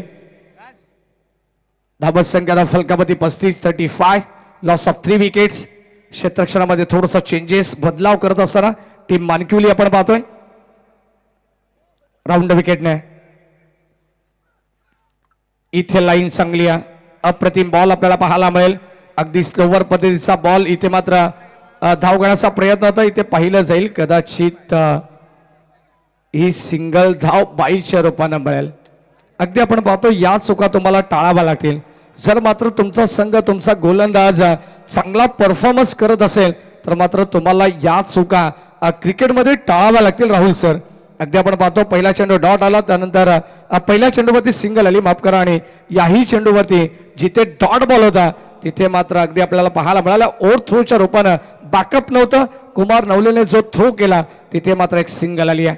Speaker 3: धाबत संख्या फलकापती 35-35. Loss of 3 wickets. क्षेत्ररक्षणामध्ये थोडस चेंजेस बदलाव करत असताना टीम मानकिवली आपण पाहतोय. राऊंड विकेटने इथे लाईन चांगली आहे. अप्रतिम बॉल आपल्याला पाहायला मिळेल. अगदी स्लोवर पद्धतीचा बॉल. इथे मात्र धाव घेण्याचा प्रयत्न होता. इथे पाहिलं जाईल कदाचित ही सिंगल धाव बाईच्या रूपानं मिळेल. अगदी आपण पाहतो या चुका तुम्हाला टाळाव्या लागतील. जर मात्र तुमचा संघ तुमचा गोलंदाज चांगला परफॉर्मन्स करत असेल तर मात्र तुम्हाला या चुका क्रिकेटमध्ये टाळाव्या लागतील. राहुल सर अगदी आपण पाहतो पहिला चेंडू डॉट आला. त्यानंतर पहिल्या चेंडूवरती सिंगल आली माफ करा. आणि याही चेंडूवरती जिथे डॉट बॉल होता तिथे मात्र अगदी आपल्याला पाहायला मिळाला ओव्हर थ्रोच्या रूपानं बॅकअप नव्हतं. कुमार नवलेने जो थ्रो केला तिथे मात्र एक सिंगल आली आहे.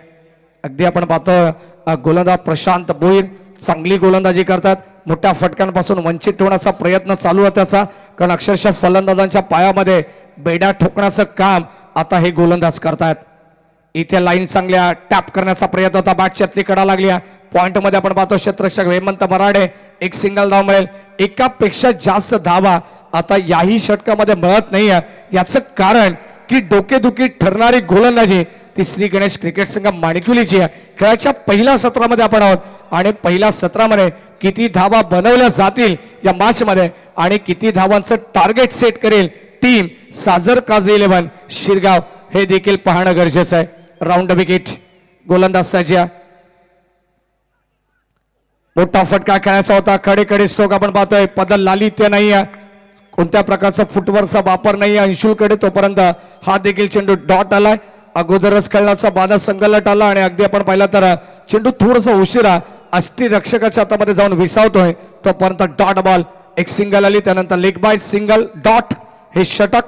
Speaker 3: अगदी आपण पाहतो गोलंदाज प्रशांत भोईर चांगली गोलंदाजी करतात. मोठ्या फटक्यांपासून वंचित ठेवण्याचा प्रयत्न चालू आहे त्याचा. कारण अक्षरशः फलंदाजांच्या पायामध्ये बेड्या ठोकण्याचं काम आता हे गोलंदाज करतात. इथे लाईन चांगल्या टॅप करण्याचा प्रयत्न होता. बॅटची आतली कडा लागली. पॉइंट मध्ये आपण पाहतो क्षेत्ररक्षक हेमंत मराडे. एक सिंगल धाव मिळेल. एकापेक्षा जास्त धावा आता याही षटकामध्ये मिळत नाही. याचं कारण की डोकेदुखी ठरणारी गोलंदाजी ती श्री गणेश क्रिकेट संघ माणिकविलीची आहे. खेळाच्या पहिल्या सत्रामध्ये आपण आहोत आणि पहिल्या सत्रामध्ये किती धावा बनवल्या जातील या मॅच मध्ये आणि किती धावांचं टार्गेट सेट करेल टीम साजर काझी 11 शिरगाव हे देखील पाहणं गरजेचं आहे. Round wicket. गोलंदाज साजिया. मोठा फटका खेळायचा होता. कडे स्ट्रोक आपण पाहतोय. पदल लाली ते नाही आहे. कोणत्या प्रकारचा फुटवर्कचा वापर नाही आहे अंशुलकडे. तोपर्यंत हा देखील चेंडू डॉट आलाय. अगोदरच खेळण्याचा बाणा संगलट आला आणि अगदी आपण पाहिलं तर चेंडू थोडस उशिरा अष्टी रक्षकाच्या हातामध्ये जाऊन विसावतोय. तोपर्यंत डॉट बॉल. एक सिंगल आली. त्यानंतर लेग बाय सिंगल डॉट हे षटक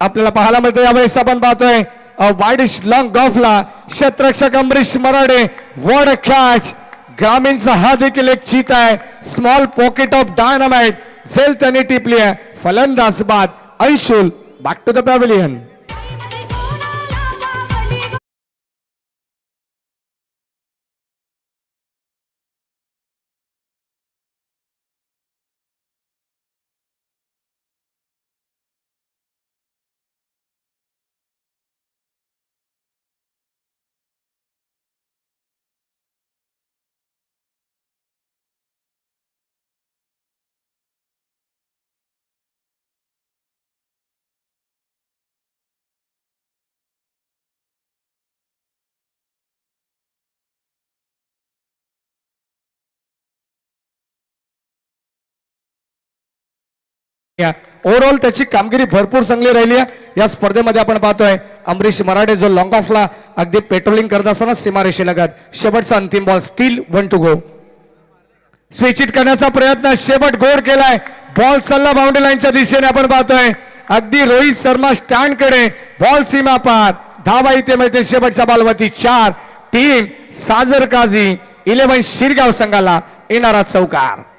Speaker 3: आपल्याला पाहायला मिळतं. यावेळेस आपण पाहतोय वाईडिश लॉंग ऑफला क्षेत्ररक्षक Amrish Marade. What a catch. ग्रामीणचा हा देखील एक चीत आहे. स्मॉल पॉकेट ऑफ डायनामाइट झेल त्यांनी टिपली आहे. फलंदाज बाद Anshul. Back to the pavilion. Overall त्याची कामगिरी भरपूर चांगली राहिली आहे. या स्पर्धेमध्ये आपण पाहतोय अमरीश मराठे जो लॉंग ऑफला अगदी पेट्रोलिंग करत असताना सीमारेषेलगत. शेवटचा अंतिम ball. Steel 1 to go. Switch it करण्याचा प्रयत्न. शेवट गोड केलाय. बॉल चालला बाउंड्री लाईनच्या दिशेने आपण पाहतोय. अगदी रोहित शर्मा स्टँड कडे. बॉल सीमा पार. धावा इथे मिळते शेवटच्या बॉलवरती 4. टीम साजर काझी 11 शिरगाव संघाला येणारा चौकार.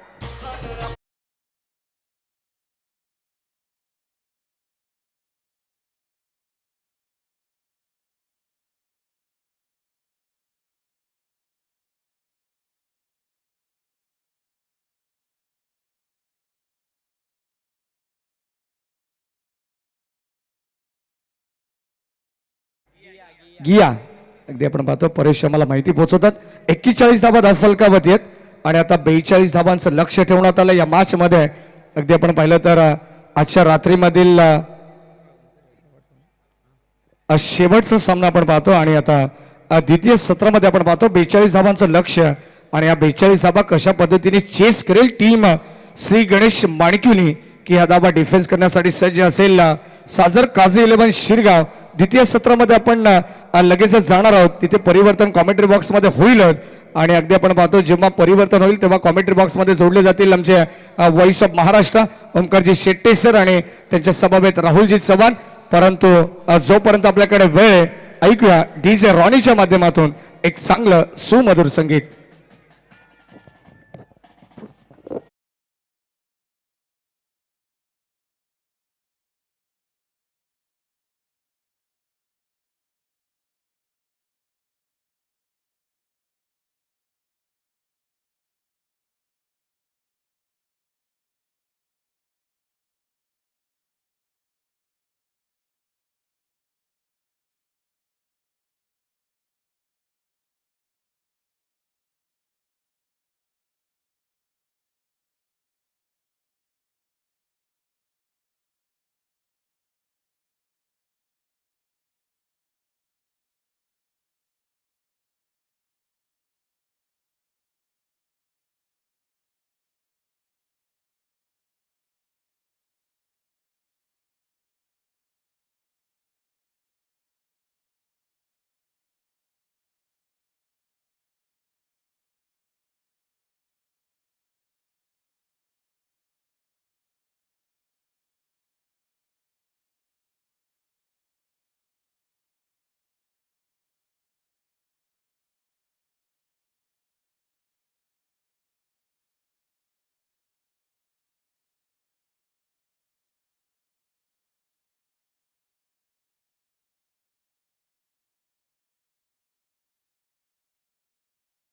Speaker 3: गिया अगदी आपण पाहतो परेश आम्हाला माहिती पोहोचवतात. 41 धावा धावफलकावरती आहेत आणि आता 42 धावांचं लक्ष ठेवण्यात आलं या मॅच मध्ये. अगदी आपण पाहिलं तर आजच्या रात्रीमधील शेवटचा सामना आपण पाहतो आणि आता द्वितीय सत्रामध्ये आपण पाहतो 42 धावांचं लक्ष्य आणि या 42 धावा कशा पद्धतीने चेस करेल टीम श्री गणेश माणिकवली की हा धावा डिफेन्स करण्यासाठी सज्ज असेल साजर काझी 11 शिरगाव. द्वितीय सत्रामध्ये आपण लगेच जाणार आहोत, तिथे परिवर्तन कॉमेंट्री बॉक्समध्ये होईलच आणि अगदी आपण पाहतो जेव्हा परिवर्तन होईल तेव्हा कॉमेंट्री बॉक्समध्ये जोडले जातील आमचे voice of Maharashtra Omkarji Shette sir आणि त्यांच्या समवेत राहुलजी चव्हाण. परंतु जोपर्यंत आपल्याकडे वेळ आहे, ऐकूया डीजे रॉनीच्या माध्यमातून एक चांगलं सुमधुर संगीत.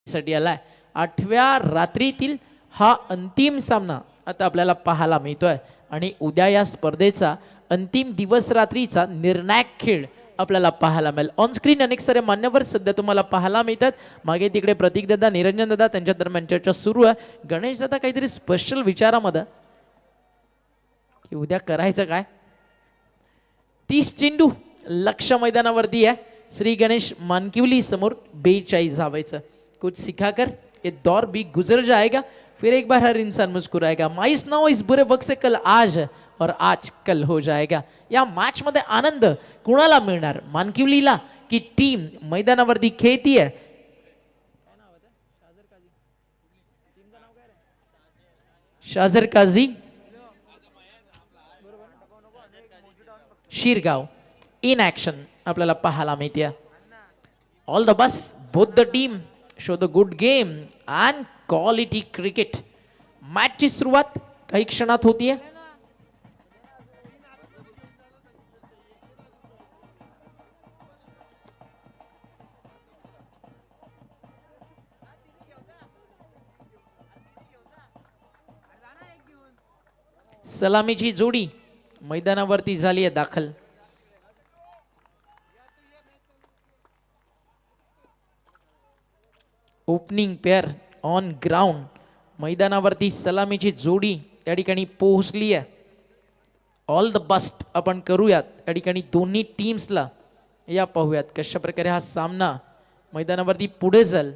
Speaker 5: साठी आलाय. 8व्या रात्रीतील हा अंतिम सामना आता आपल्याला पाहायला मिळतोय आणि उद्या या स्पर्धेचा अंतिम दिवस रात्रीचा निर्णायक खेळ आपल्याला पाहायला मिळेल. ऑन स्क्रीन अनेक सारे मान्यवर सध्या तुम्हाला पाहायला मिळतात. मागे तिकडे प्रतीक दादा, निरंजन दादा त्यांच्या दरम्यान चर्चा सुरू आहे. गणेश दादा काहीतरी स्पेशल विचारामध्ये की उद्या करायचं काय. 30 चेंडू लक्ष मैदानावरती आहे. श्री गणेश मानकिवली समोर 42 धावायचं. कुछ सिखाकर ये दौर भी गुजर जाएगा, फिर एक बार हर इंसान मुस्कुराएगा. माइस नाउ इस बुरे वक्त से कल आज और आज कल हो जाएगा. या मॅच मध्ये आनंद कुणाला मिळणार, मानकिवलीला की टीम मैदानावरती खेळतीये. शाजर काझी शिरगाव इन ऍक्शन आपल्याला पाहायला मिळते. All the best both the team. Show the good game and quality cricket. मॅचची सुरुवात काही क्षणात होतीये. सलामीची जोडी मैदानावरती झाली आहे दाखल. Opening pair on ground. मैदानावरती सलामीची जोडी त्या ठिकाणी पोहोचली आहे. ऑल द बेस्ट आपण करूयात या ठिकाणी दोन्ही टीम्सला. या पाहूयात कशा प्रकारे हा सामना मैदानावरती पुढे जाईल.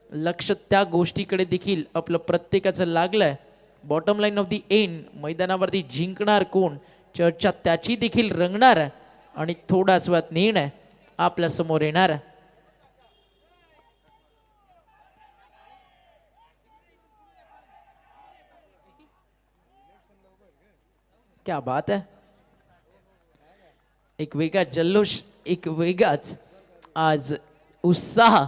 Speaker 5: लक्ष त्या गोष्टीकडे देखील आपलं प्रत्येकाचं लागलंय. Bottom line of the end मैदानावरती जिंकणार कोण, चर्चा त्याची देखील रंगणार आहे आणि थोडाच वेळात निर्णय आपल्या समोर येणार आहे. क्या बात है. एक वेगळा जल्लोष, एक वेगळाच आज उत्साह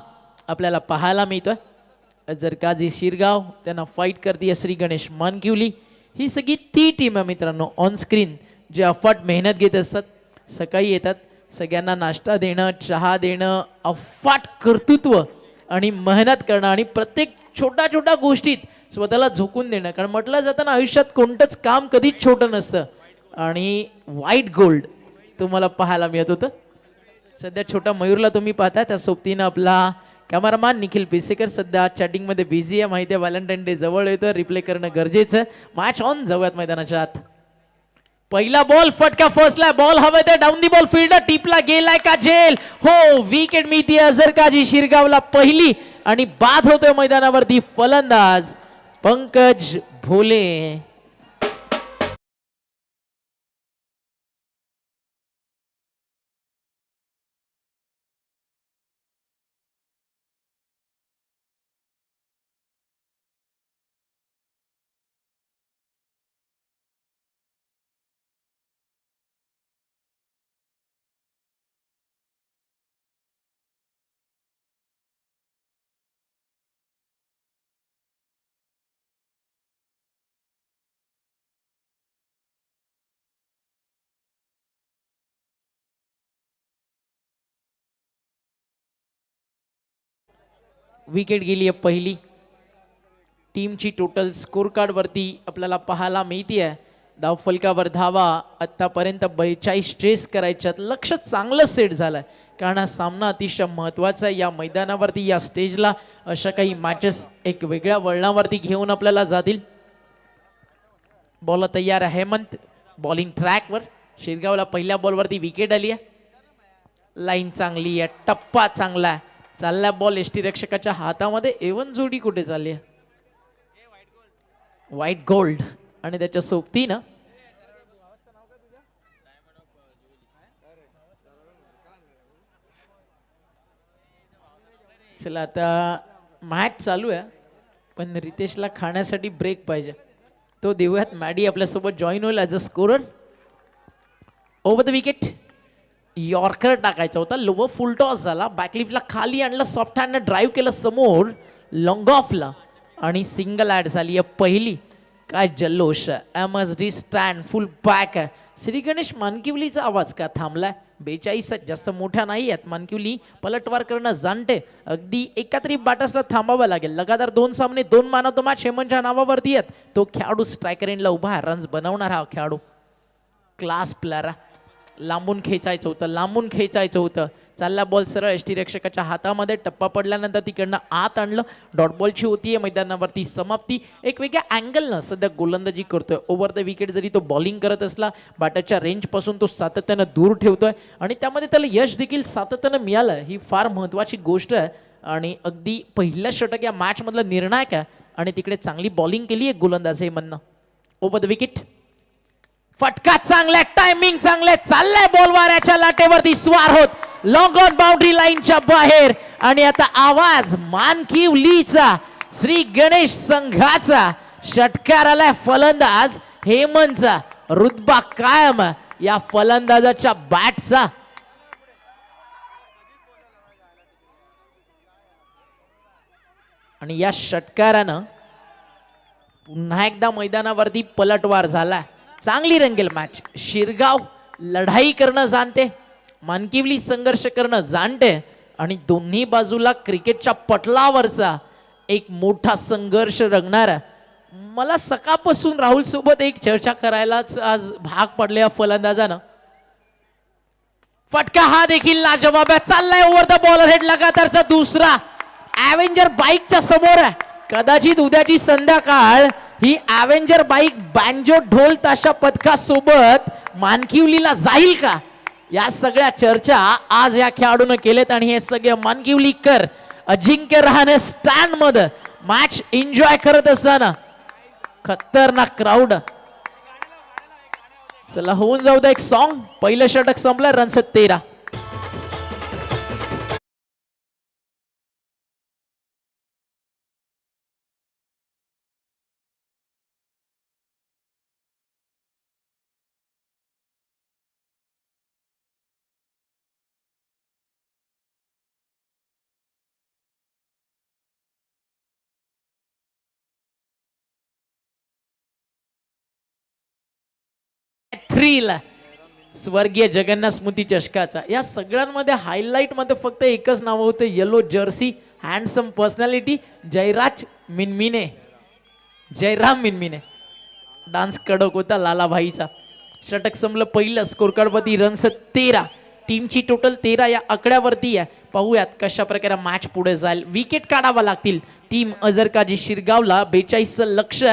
Speaker 5: आपल्याला पाहायला मिळतोय. जर काझी शिरगाव त्यांना फाईट करते श्री गणेश मानकिवली. ही सगळी ती टीम आहे मित्रांनो ऑन स्क्रीन जे अफाट मेहनत घेत असतात. सकाळी येतात, सगळ्यांना नाश्ता देणं, चहा देणं, अफाट कर्तृत्व आणि मेहनत करणं आणि प्रत्येक छोट्या छोट्या गोष्टीत स्वतःला झोकून देणं. कारण म्हटलं जातं ना, आयुष्यात कोणतंच काम कधीच छोटं नसतं आणि व्हाईट गोल्ड तुम्हाला पाहायला मिळत होतं. सध्या छोटा मयूरला तुम्ही पाहता, त्या सोबतीनं आपला कॅमेरामॅन निखिल पिसेकर सध्या चॅटिंगमध्ये बिझी आहे. माहिती आहे व्हॅलेंटाईन डे जवळ येतं, रिप्ले करणं गरजेचं. मॅच ऑन, जाऊयात मैदानाच्या आत. पहिला बॉल फटका फसलाय, बॉल हवे ते डाऊन दी बॉल फील्डर टिपला गेलाय का झेल, हो विकेट मिळते अझरकाजी शिरगावला पहिली आणि बाद होतोय मैदानावरती फलंदाज पंकज भोले. विकेट गेली आहे पहिली. टीमची टोटल स्कोर कार्ड वरती आपल्याला पाहायला मिळते. धाव फलकावर धावा आतापर्यंत 42 स्ट्रेस करायच्यात. लक्ष चांगलं सेट झालंय कारण हा सामना अतिशय महत्त्वाचा आहे. या मैदानावरती या स्टेजला अशा काही मॅचेस एक वेगळ्या वळणावरती घेऊन आपल्याला जातील. बॉल तयार आहे हेमंत बॉलिंग ट्रॅकवर. शिरगावला पहिल्या बॉलवरती विकेट आली आहे. लाईन चांगली आहे, टप्पा चांगला आहे. चालला बॉल एसटी रक्षकाच्या हातामध्ये. एवन जोडी कुठे चालली आहे? व्हाईट गोल्ड आणि त्याच्या सोबतीनं चला आता मॅच चालू आहे पण रितेशला खाण्यासाठी ब्रेक पाहिजे, तो देऊयात. मॅडी आपल्यासोबत जॉईन होईल as a scorer. Over the wicket yorker टाकायचा होता, लोवर फुल टॉस झाला. बॅकलिफ्टला खाली आणलं, सॉफ्ट हँडनं ड्राईव्ह केलं समोर लॉंग ऑफला आणि सिंगल ॲड झाली आहे पहिली. काय जल्लोष. MSD स्टँड फुल बॅक आहे. श्री गणेश मानकिवलीचा आवाज का थांबलाय? 42 जास्त मोठ्या नाही आहेत. मानकिवली पलटवार करणं जाणते. अगदी एकत्रित बॅटर्सला थांबावं लागेल. लगातार 2 सामने 2 मॅन ऑफ द मॅच हेमंतच्या नावावरती आहेत. तो खेळाडू स्ट्रायकर एंडला उभा आहे. रन्स बनवणार हा खेळाडू क्लास प्लेअर. लांबून खेचायचं होतं, लांबून खेचायचं होतं. चालला बॉल सरळ एसटी रक्षकाच्या हातामध्ये. टप्पा पडल्यानंतर तिकडनं आत आणलं. डॉट बॉलची होतीये मैदानावरती समाप्ती. एक वेगळ्या अँगलनं सध्या गोलंदाजी करतोय. ओव्हर द विकेट जरी तो बॉलिंग करत असला बॅटरच्या रेंजपासून तो सातत्यानं दूर ठेवतोय आणि त्यामध्ये त्याला यश देखील सातत्यानं मिळालं. ही फार महत्त्वाची गोष्ट आहे आणि अगदी पहिला षटक या मॅचमधलं निर्णायक आहे आणि तिकडे चांगली बॉलिंग केली आहे गोलंदाज हेमंतनं. ओव्हर द विकेट फटका चांगला, टायमिंग चांगले. चाललाय बॉल वाऱ्याच्या लाटेवरती स्वार होत लॉंग ऑन बाउंड्री लाईनच्या बाहेर आणि आता आवाज मानकिवलीचा श्री गणेश संघाचा. षटकार आलाय फलंदाज हेमंतचा. रुतबा कायम या फलंदाजाच्या बॅटचा. आणि या षटकारानं पुन्हा एकदा मैदानावरती पलटवार झाला. चांगली रंगेल मॅच. शिरगाव लढाई करणं जाणते, मानकिवली संघर्ष करणं जाणते आणि दोन्ही बाजूला क्रिकेटच्या पटलावरचा एक मोठा संघर्ष रंगणारा. मला सकाळपासून राहुल सोबत एक चर्चा करायलाच आज भाग पडले या फलंदाजानं. फटका हा देखील लाजवाब आहे. चाललाय ओव्हर द बॉल हेड लगातारचा दुसरा. ॲव्हेंजर बाईकच्या समोर आहे. कदाचित उद्याची संध्याकाळ ही ॲव्हेंजर बाईक बँजो ढोल ताशा पथकासोबत मानकिवलीला जाईल का, या सगळ्या चर्चा आज या खेळाडूने केलेत. आणि हे सगळे मानकिवलीकर अजिंक्य रहाणे स्टँड मध्ये मॅच एन्जॉय करत असताना खतरनाक क्राऊड. चला होऊन जाऊ द्या एक सॉन्ग. पहिलं षटक संपलं, रन्स 13. थ्रीला स्वर्गीय जगन्नाथ स्मृती चषकाचा. या सगळ्यांमध्ये हायलाइट मध्ये फक्त एकच नाव होतं, yellow jersey, handsome personality, Jayraj Minmine, Jayram Minmine. Dance कडक होता लालाभाईचा. षटक संपलं पहिलं. स्कोर कार्डवरती रन्स 13. टीमची टोटल 13 या आकड्यावरती आहे. पाहूयात कशा प्रकारे मॅच पुढे जाईल. विकेट काढावा लागतील. टीम अझरकाजी शिरगावला 42 लक्ष.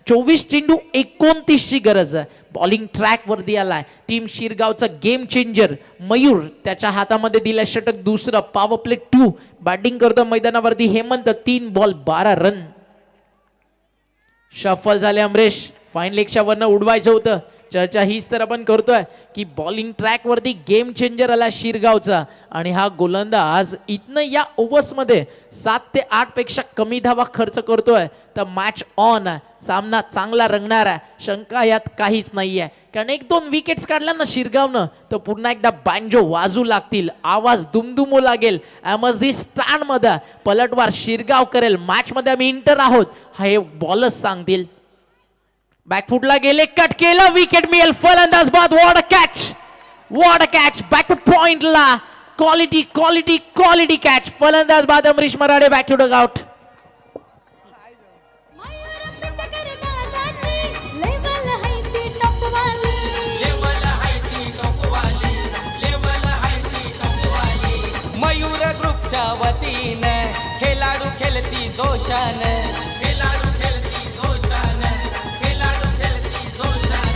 Speaker 5: 24 चेंडू 29 ची गरज आहे. बॉलिंग ट्रॅक वरती आलाय टीम शिरगावचा गेम चेंजर मयूर, त्याच्या हातामध्ये दिलाय षटक दुसरं. पॉवर प्ले 2 बॅटिंग करतो मैदानावरती हेमंत. 3 ball 12 run. शफल झाले अमरेश, फाईन लेगच्या वरनं उडवायचं होतं. चर्चा हीच तर आपण करतोय की बॉलिंग ट्रॅक वरती गेम चेंजर आला शिरगावचा आणि हा गोलंदाज इथनं या ओव्हर्समध्ये 7 ते 8 पेक्षा कमी धावा खर्च करतोय तर मॅच ऑन आहे. सामना चांगला रंगणार आहे, शंका यात काहीच नाही आहे. कारण 1-2 विकेट्स काढल्या ना शिरगावनं तर पुन्हा एकदा बँजो वाजू लागतील, आवाज दुमदुमू लागेल. एमएसडी स्टँड मध्ये पलटवार शिरगाव करेल. मॅच मध्ये आम्ही इंटर आहोत हे बॉलर्स सांगतील. बॅकफुटला गेले, कट केलं, विकेट मिळेल. फलंदाज बाद. What a catch, what a catch. Backfoot पॉइंटला क्वालिटी क्वालिटी क्वालिटी कॅच. फलंदाज बाद Amrish Marade. Back to dugout.
Speaker 7: Mayur ग्रुपच्या वतीनं खेळाडू खेळती जोशान, खेळाडू खेळती जोशान, खेळाडू खेळती जोशान.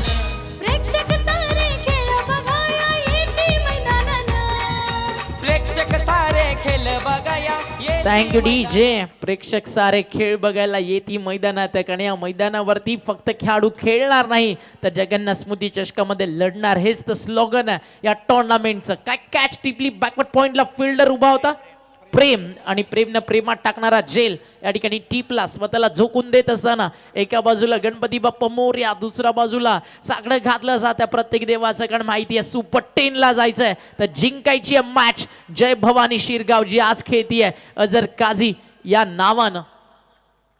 Speaker 8: प्रेक्षक सारे खेळ बघाया येते मैदानानं,
Speaker 7: प्रेक्षक सारे खेळ बघाया
Speaker 5: थँक्यू डीजे. प्रेक्षक सारे खेळ बघायला येती मैदानात. कारण या मैदानावरती फक्त खेळाडू खेळणार नाही तर जगन्नाथ स्मृती चषकामध्ये लढणार, हेच तर स्लोगन आहे या टुर्नामेंटचं. काय कॅच टिपली. बॅकवर्ड पॉइंटला फिल्डर उभा होता प्रेम आणि प्रेमनं प्रेमात टाकणारा जेल या ठिकाणी टीपला स्वतःला झोकून देत असताना एका बाजूला गणपती बाप्पा मोरया, दुसऱ्या बाजूला साकडं घातलं जातं प्रत्येक देवाचं. कारण माहिती आहे सुपर 10 ला जायचंय तर जिंकायची आहे मॅच. जय भवानी शिरगाव जी आज खेळतीये अजर काझी या नावानं.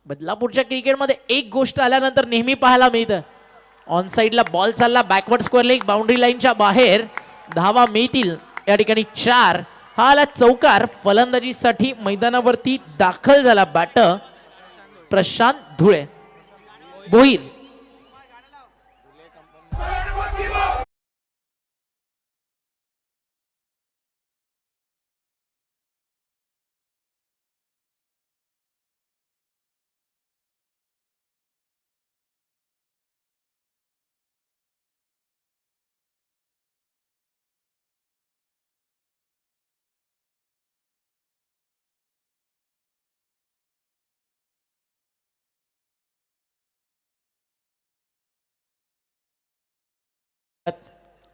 Speaker 5: बदलापूरच्या क्रिकेटमध्ये एक गोष्ट आल्यानंतर नेहमी पाहायला मिळतं, ऑन साईडला बॉल चालला, बॅकवर्ड स्क्वेअर लेग, बाउंड्री लाईनच्या बाहेर धावा मिळतील. या ठिकाणी 4 हा आला चौकार. फलंदाजीसाठी मैदानावरती दाखल झाला बॅटर प्रशांत धुळे. भोईर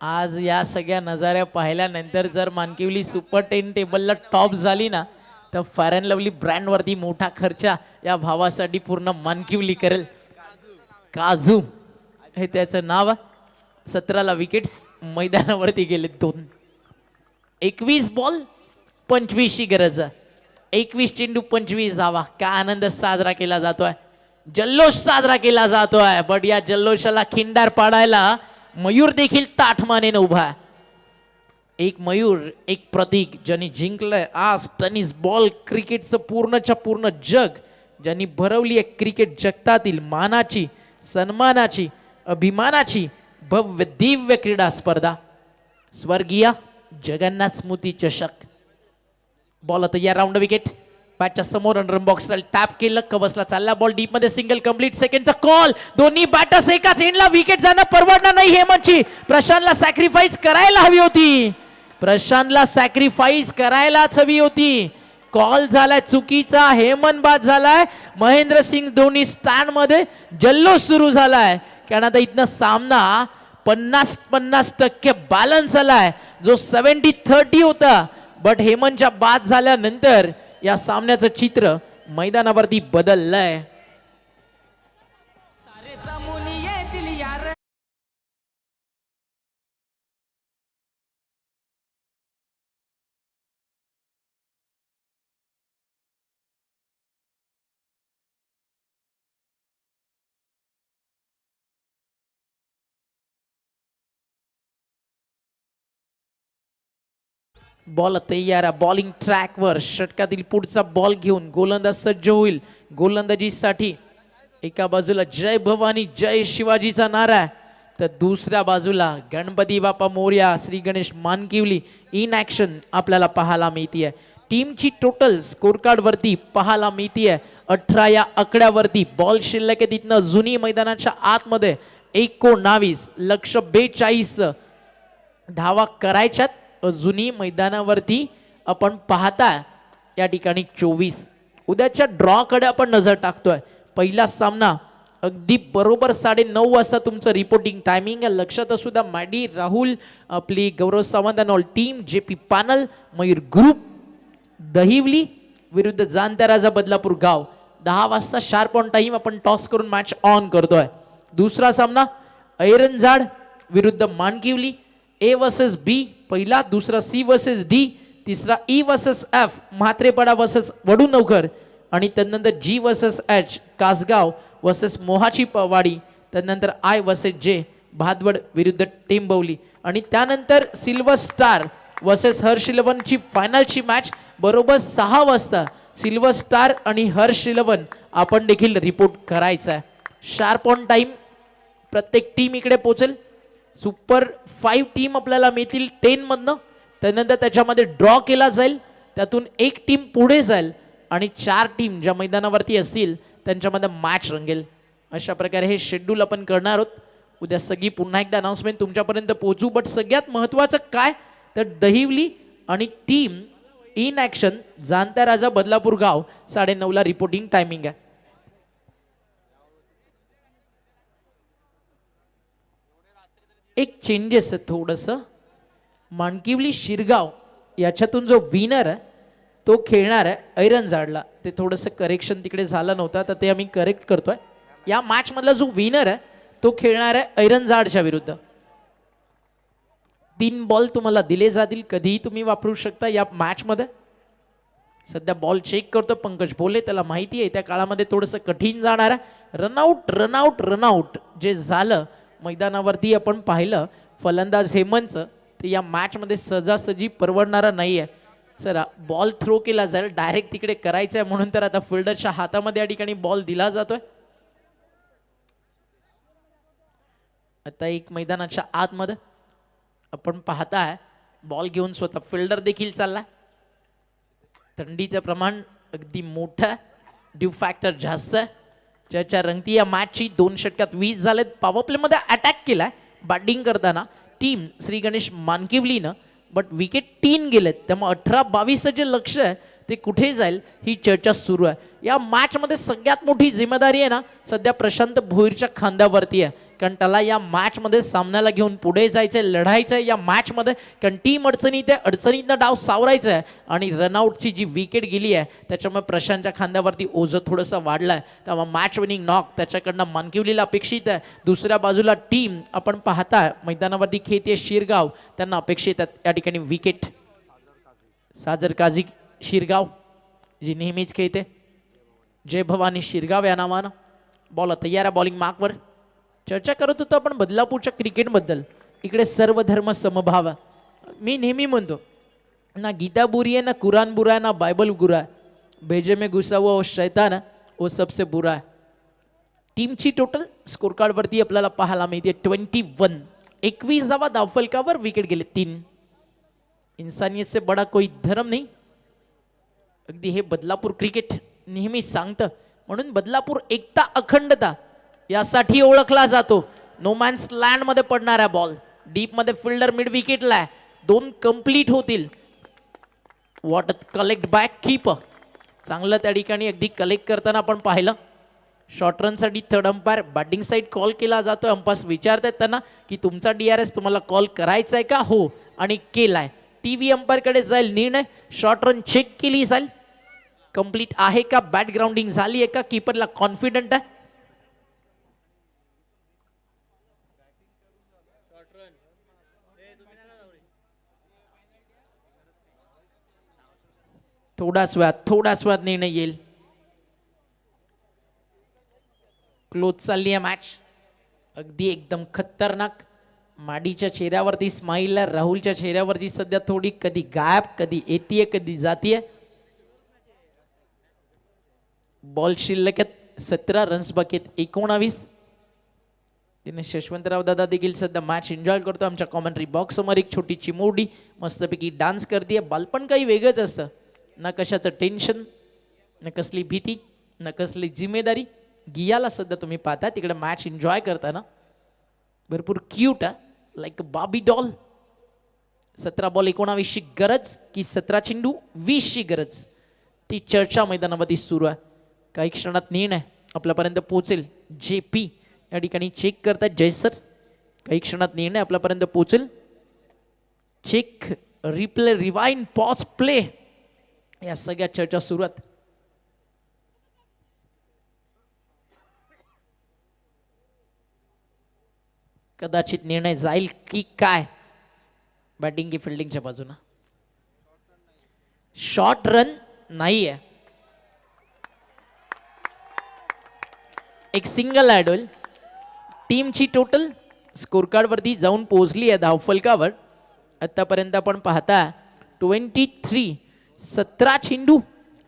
Speaker 5: आज या सगळ्या नजाऱ्या पाहिल्यानंतर जर मानकिवली सुपर 10 टेबलला टॉप झाली ना तर फेअर अँड लवली ब्रँडवरती मोठा खर्च या भावासाठी पूर्ण मानकिवली करेल. काजू हे त्याचं नाव. 17 विकेट्स मैदानावरती गेले 2. 21 बॉल 25 ची गरज. 21 चेंडू 25 धावा. काय आनंद साजरा केला जातोय, जल्लोष साजरा केला जातोय. बट या जल्लोषाला खिंडार पाडायला मयूर देखील ताठमानेने उभा. एक मयूर एक प्रतीक ज्यांनी जिंकलंय आज टेनिस बॉल क्रिकेटचं पूर्णच्या पूर्ण जग, ज्यांनी भरवली आहे क्रिकेट जगतातील मानाची, सन्मानाची, अभिमानाची भव्य दिव्य क्रीडा स्पर्धा. स्वर्गीय जगन्नाथ स्मृती चषक. बॉल आता या राऊंड विकेट. बॅटच्या समोर अंडर बॉक्सला टॅप केलं, कवसला चालला बॉल डीप मध्ये, सिंगल कंप्लीट. सेकंडचा कॉल. दोन्ही बॅटर्स एकाच एंडला. विकेट जाणं परवडणार नाही हेमंतची. प्रशांतला सॅक्रिफाईस करायला हवी होती, प्रशांतला सॅक्रिफाईस करायलाच हवी होती. कॉल झालाय चुकीचा, हेमंत बाद झालाय. महेंद्र सिंग धोनी स्टँड मध्ये जल्लोष सुरू झालाय. कारण आता इथनं सामना 50-50% बॅलन्स आलाय. जो 70-30 होता बट हेमंतच्या बाद झाल्यानंतर या सामन्याचं चित्र मैदानावरती बदललंय. बॉल तयार. बॉलिंग ट्रॅकवर षटकातील पुढचा बॉल घेऊन गोलंदाज सज्ज होईल गोलंदाजीसाठी. एका बाजूला जय भवानी जय शिवाजीचा नारा तर दुसऱ्या बाजूला गणपती बाप्पा मोरया श्री गणेश मानकिवली इन ॲक्शन आपल्याला पाहायला मिळतीये. टीमची टोटल स्कोर कार्ड वरती पाहायला मिळतीये 18 या आकड्यावरती. बॉल शिल्लक आहे तिथनं जुनी मैदानाच्या आतमध्ये 19 लक्ष 42 धावा करायच्यात जुनी मैदानावरती. आपण पाहताय या ठिकाणी 24. उद्याच्या ड्रॉ कडे आपण नजर टाकतोय. पहिला सामना अगदी बरोबर 9:30 वाजता तुमचं रिपोर्टिंग टायमिंग आहे. लक्षात असू द्या. मॅडी राहुल, आपली Gaurav Sawant and all team, JP panel, Mayur group, Dahivali विरुद्ध जाणत्या राजा बदलापूर गाव. 10 वाजता शार्प ऑन टाइम आपण टॉस करून मॅच ऑन करतोय. दुसरा सामना ऐरनजाड विरुद्ध मानकिवली. A वर्सेस B पहिला, दुसरा C वर्सेस D, तिसरा E versus F Mhatrepada versus Vadunavkar आणि त्यानंतर G versus H Kasgaon versus Mohachi Pawadi. त्यानंतर I वर्सेस J भादवड विरुद्ध टेंबवली आणि त्यानंतर सिल्वर स्टार वर्सेस हर्ष इलेव्हनची फायनलची मॅच बरोबर 6 वाजता. सिल्वर स्टार आणि हर्ष इलेव्हन आपण देखील रिपोर्ट करायचा आहे. शार्प ऑन टाइम प्रत्येक टीम इकडे पोहोचेल. सुपर 5 टीम आपल्याला मिळतील 10 मधनं. त्यानंतर त्याच्यामध्ये ड्रॉ केला जाईल. त्यातून एक टीम पुढे जाईल आणि 4 टीम ज्या मैदानावरती असतील त्यांच्यामध्ये मॅच रंगेल. अशा प्रकारे हे शेड्यूल आपण करणार आहोत. उद्या सगळी पुन्हा एकदा अनाउन्समेंट तुमच्यापर्यंत पोहोचू. बट सगळ्यात महत्त्वाचं काय तर दहिवली आणि टीम इन ॲक्शन जाणत्या राजा बदलापूर गाव 9:30 रिपोर्टिंग टायमिंग आहे. एक चेंजेस आहे थोडंसं. माणकिवली शिरगाव याच्यातून जो विनर आहे तो खेळणार आहे ऐरनजाडला. ते थोडंसं करेक्शन तिकडे झालं नव्हतं तर ते आम्ही करेक्ट करतोय. या मॅच मधला जो विनर आहे तो खेळणार आहे ऐरनजाडच्या विरुद्ध. 3 बॉल तुम्हाला दिले जातील. कधीही तुम्ही वापरू शकता या मॅच मध्ये. सध्या बॉल चेक करतो पंकज बोले. त्याला माहिती आहे त्या काळामध्ये थोडंसं कठीण जाणार आहे. रनआउट जे झालं मैदानावरती आपण पाहिलं फलंदाज हेमंतचं ते या मॅच मध्ये सहजासहजी परवडणारं नाही आहे. सर बॉल थ्रो केला जाईल डायरेक्ट तिकडे करायचं आहे म्हणून तर आता फिल्डरच्या हातामध्ये या ठिकाणी बॉल दिला जातोय. आता एक मैदानाच्या आतमध्ये आपण पाहताय बॉल घेऊन स्वतः फिल्डर देखील चाललाय. थंडीचं प्रमाण अगदी मोठं, ड्यू फॅक्टर जास्त आहे. ज्याच्या रंगती या मॅचची 2 षटकात 20 झालेत. पॉवर प्लेमध्ये अटॅक केलाय बॅटिंग करताना टीम श्री गणेश मानकिवलीनं. बट विकेट 3 गेलेत. त्यामुळे 18-22 जे लक्ष आहे ते कुठे जाईल ही चर्चा सुरू आहे. या मॅचमध्ये सगळ्यात मोठी जिम्मेदारी आहे ना सध्या प्रशांत भोईरच्या खांद्यावरती आहे. कारण त्याला या मॅचमध्ये सामन्याला घेऊन पुढे जायचं आहे, लढायचं आहे या मॅचमध्ये. कारण टीम अडचणीतनं डाव सावरायचं आहे आणि रनआउटची जी विकेट गेली आहे त्याच्यामुळे प्रशांतच्या खांद्यावरती ओझं थोडंसं वाढलं आहे. त्यामुळे मॅच विनिंग नॉक त्याच्याकडनं मानकिवलीला अपेक्षित आहे. दुसऱ्या बाजूला टीम आपण पाहताय मैदानावरती खेळते शिरगाव, त्यांना अपेक्षित आहे या ठिकाणी विकेट. साजर काझी शिरगाव जी नेहमीच खेळते. जय भवानी शिरगाव या नावानं बॉल तयार आहे बॉलिंग मार्कवर. चर्चा करत होतो आपण बदलापूरच्या क्रिकेटबद्दल. इकडे सर्व धर्म समभाव आहे. मी नेहमी म्हणतो ना गीता बुरी आहे ना कुरान बुरा है ना बायबल बुरा है. भेजे में घुसा हुआ वो शैतान है वो सबसे बुरा है. टीमची टोटल स्कोर कार्डवरती आपल्याला पाहायला मिळते 21. 21व्या धावफलकावर विकेट गेले 3. इंसानियत से बडा कोई धर्म नहीं. अगदी हे बदलापूर क्रिकेट नेहमी सांगतं. म्हणून बदलापूर एकता अखंडता यासाठी ओळखला जातो. नो मॅन्स लँड मध्ये पडणारा बॉल डीप मध्ये फिल्डर मिड विकेटला आहे. 2 कंप्लीट होतील. वॉट कलेक्ट बॅक कीपर चांगलं त्या ठिकाणी अगदी कलेक्ट करताना आपण पाहिलं. शॉर्ट रनसाठी third umpire batting side call केला जातो. अंपायर विचारतात त्यांना की तुमचा DRS तुम्हाला कॉल करायचा आहे का. हो आणि केलाय. TV अंपायरकडे जाईल निर्णय. शॉर्ट रन चेक केली जाईल कंप्लीट आहे का, बॅट ग्राउंडिंग झाली आहे का, कीपरला कॉन्फिडंट आहे. थोडाच वेळात निर्णय येईल. क्लोज चालली आहे मॅच. अगदी एकदम खतरनाक. माडीच्या चेहऱ्यावरती स्माईल आहे. राहुलच्या चेहऱ्यावरती सध्या थोडी कधी गायब कधी येतीये कधी जातीये. बॉल शिल्लक 17 रन्स बाकी 19. दिनेश यशवंतराव दादा देखील सध्या मॅच एन्जॉय करतो. आमच्या कॉमेंट्री बॉक्स समोर एक छोटी चिमोडी मस्तपैकी डान्स करते. बालपण काही वेगळंच असतं. ना कशाचं टेन्शन, न कसली भीती, न कसली जिम्मेदारी. गियाला सध्या तुम्ही पाहता तिकडे मॅच एन्जॉय करताना भरपूर क्यूट आहे, लाईक बाबी डॉल. 17 बॉल 19ची गरज की 17 चेंडू 20ची गरज, ती चर्चा मैदानामध्ये सुरू आहे. काही क्षणात निर्णय आपल्यापर्यंत पोहोचेल. जे पी या ठिकाणी चेक करतात जयसर. काही क्षणात निर्णय आपल्यापर्यंत पोहोचेल. Check, replay, rewind, pause, play या सगळ्या चर्चा सुरू आहेत. कदाचित निर्णय जाईल की काय, बॅटिंग की फिल्डिंगच्या बाजूनं. शॉर्ट रन नाही आहे, एक सिंगल ॲडल. टीमची टोटल स्कोर कार्ड वरती जाऊन पोहोचली आहे धावफलकावर. आतापर्यंत आपण पाहता 23, 17 चेंडू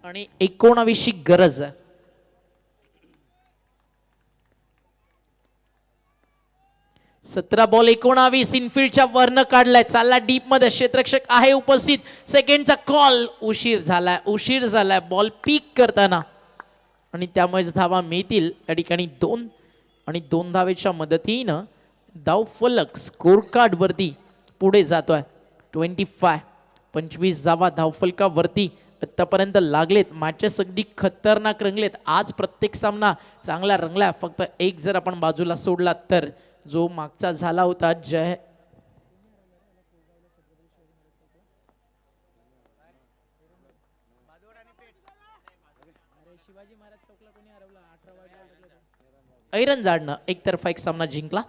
Speaker 5: आणि 19ची गरज आहे. सतरा बॉल 19, इनफिल्डच्या वरनं काढलाय, चालला डीप मध्ये, क्षेत्ररक्षक आहे उपस्थित. सेकंडचा कॉल उशीर झालाय बॉल पीक करताना आणि त्यामुळेच धावा मिळतील. या ठिकाणी 2 आणि 2 धावेच्या मदतीनं धाव फलक स्कोर कार्ड वरती पुढे जातोय. 25 धावा धावफलकावरती आतापर्यंत लागलेत. मॅचेस अगदी खतरनाक रंगलेत. आज प्रत्येक सामना चांगला रंगला. फक्त एक जर आपण बाजूला सोडला तर जो मागचा झाला होता जय ऐरन जाडनं एकतर्फा एक सामना जिंकला.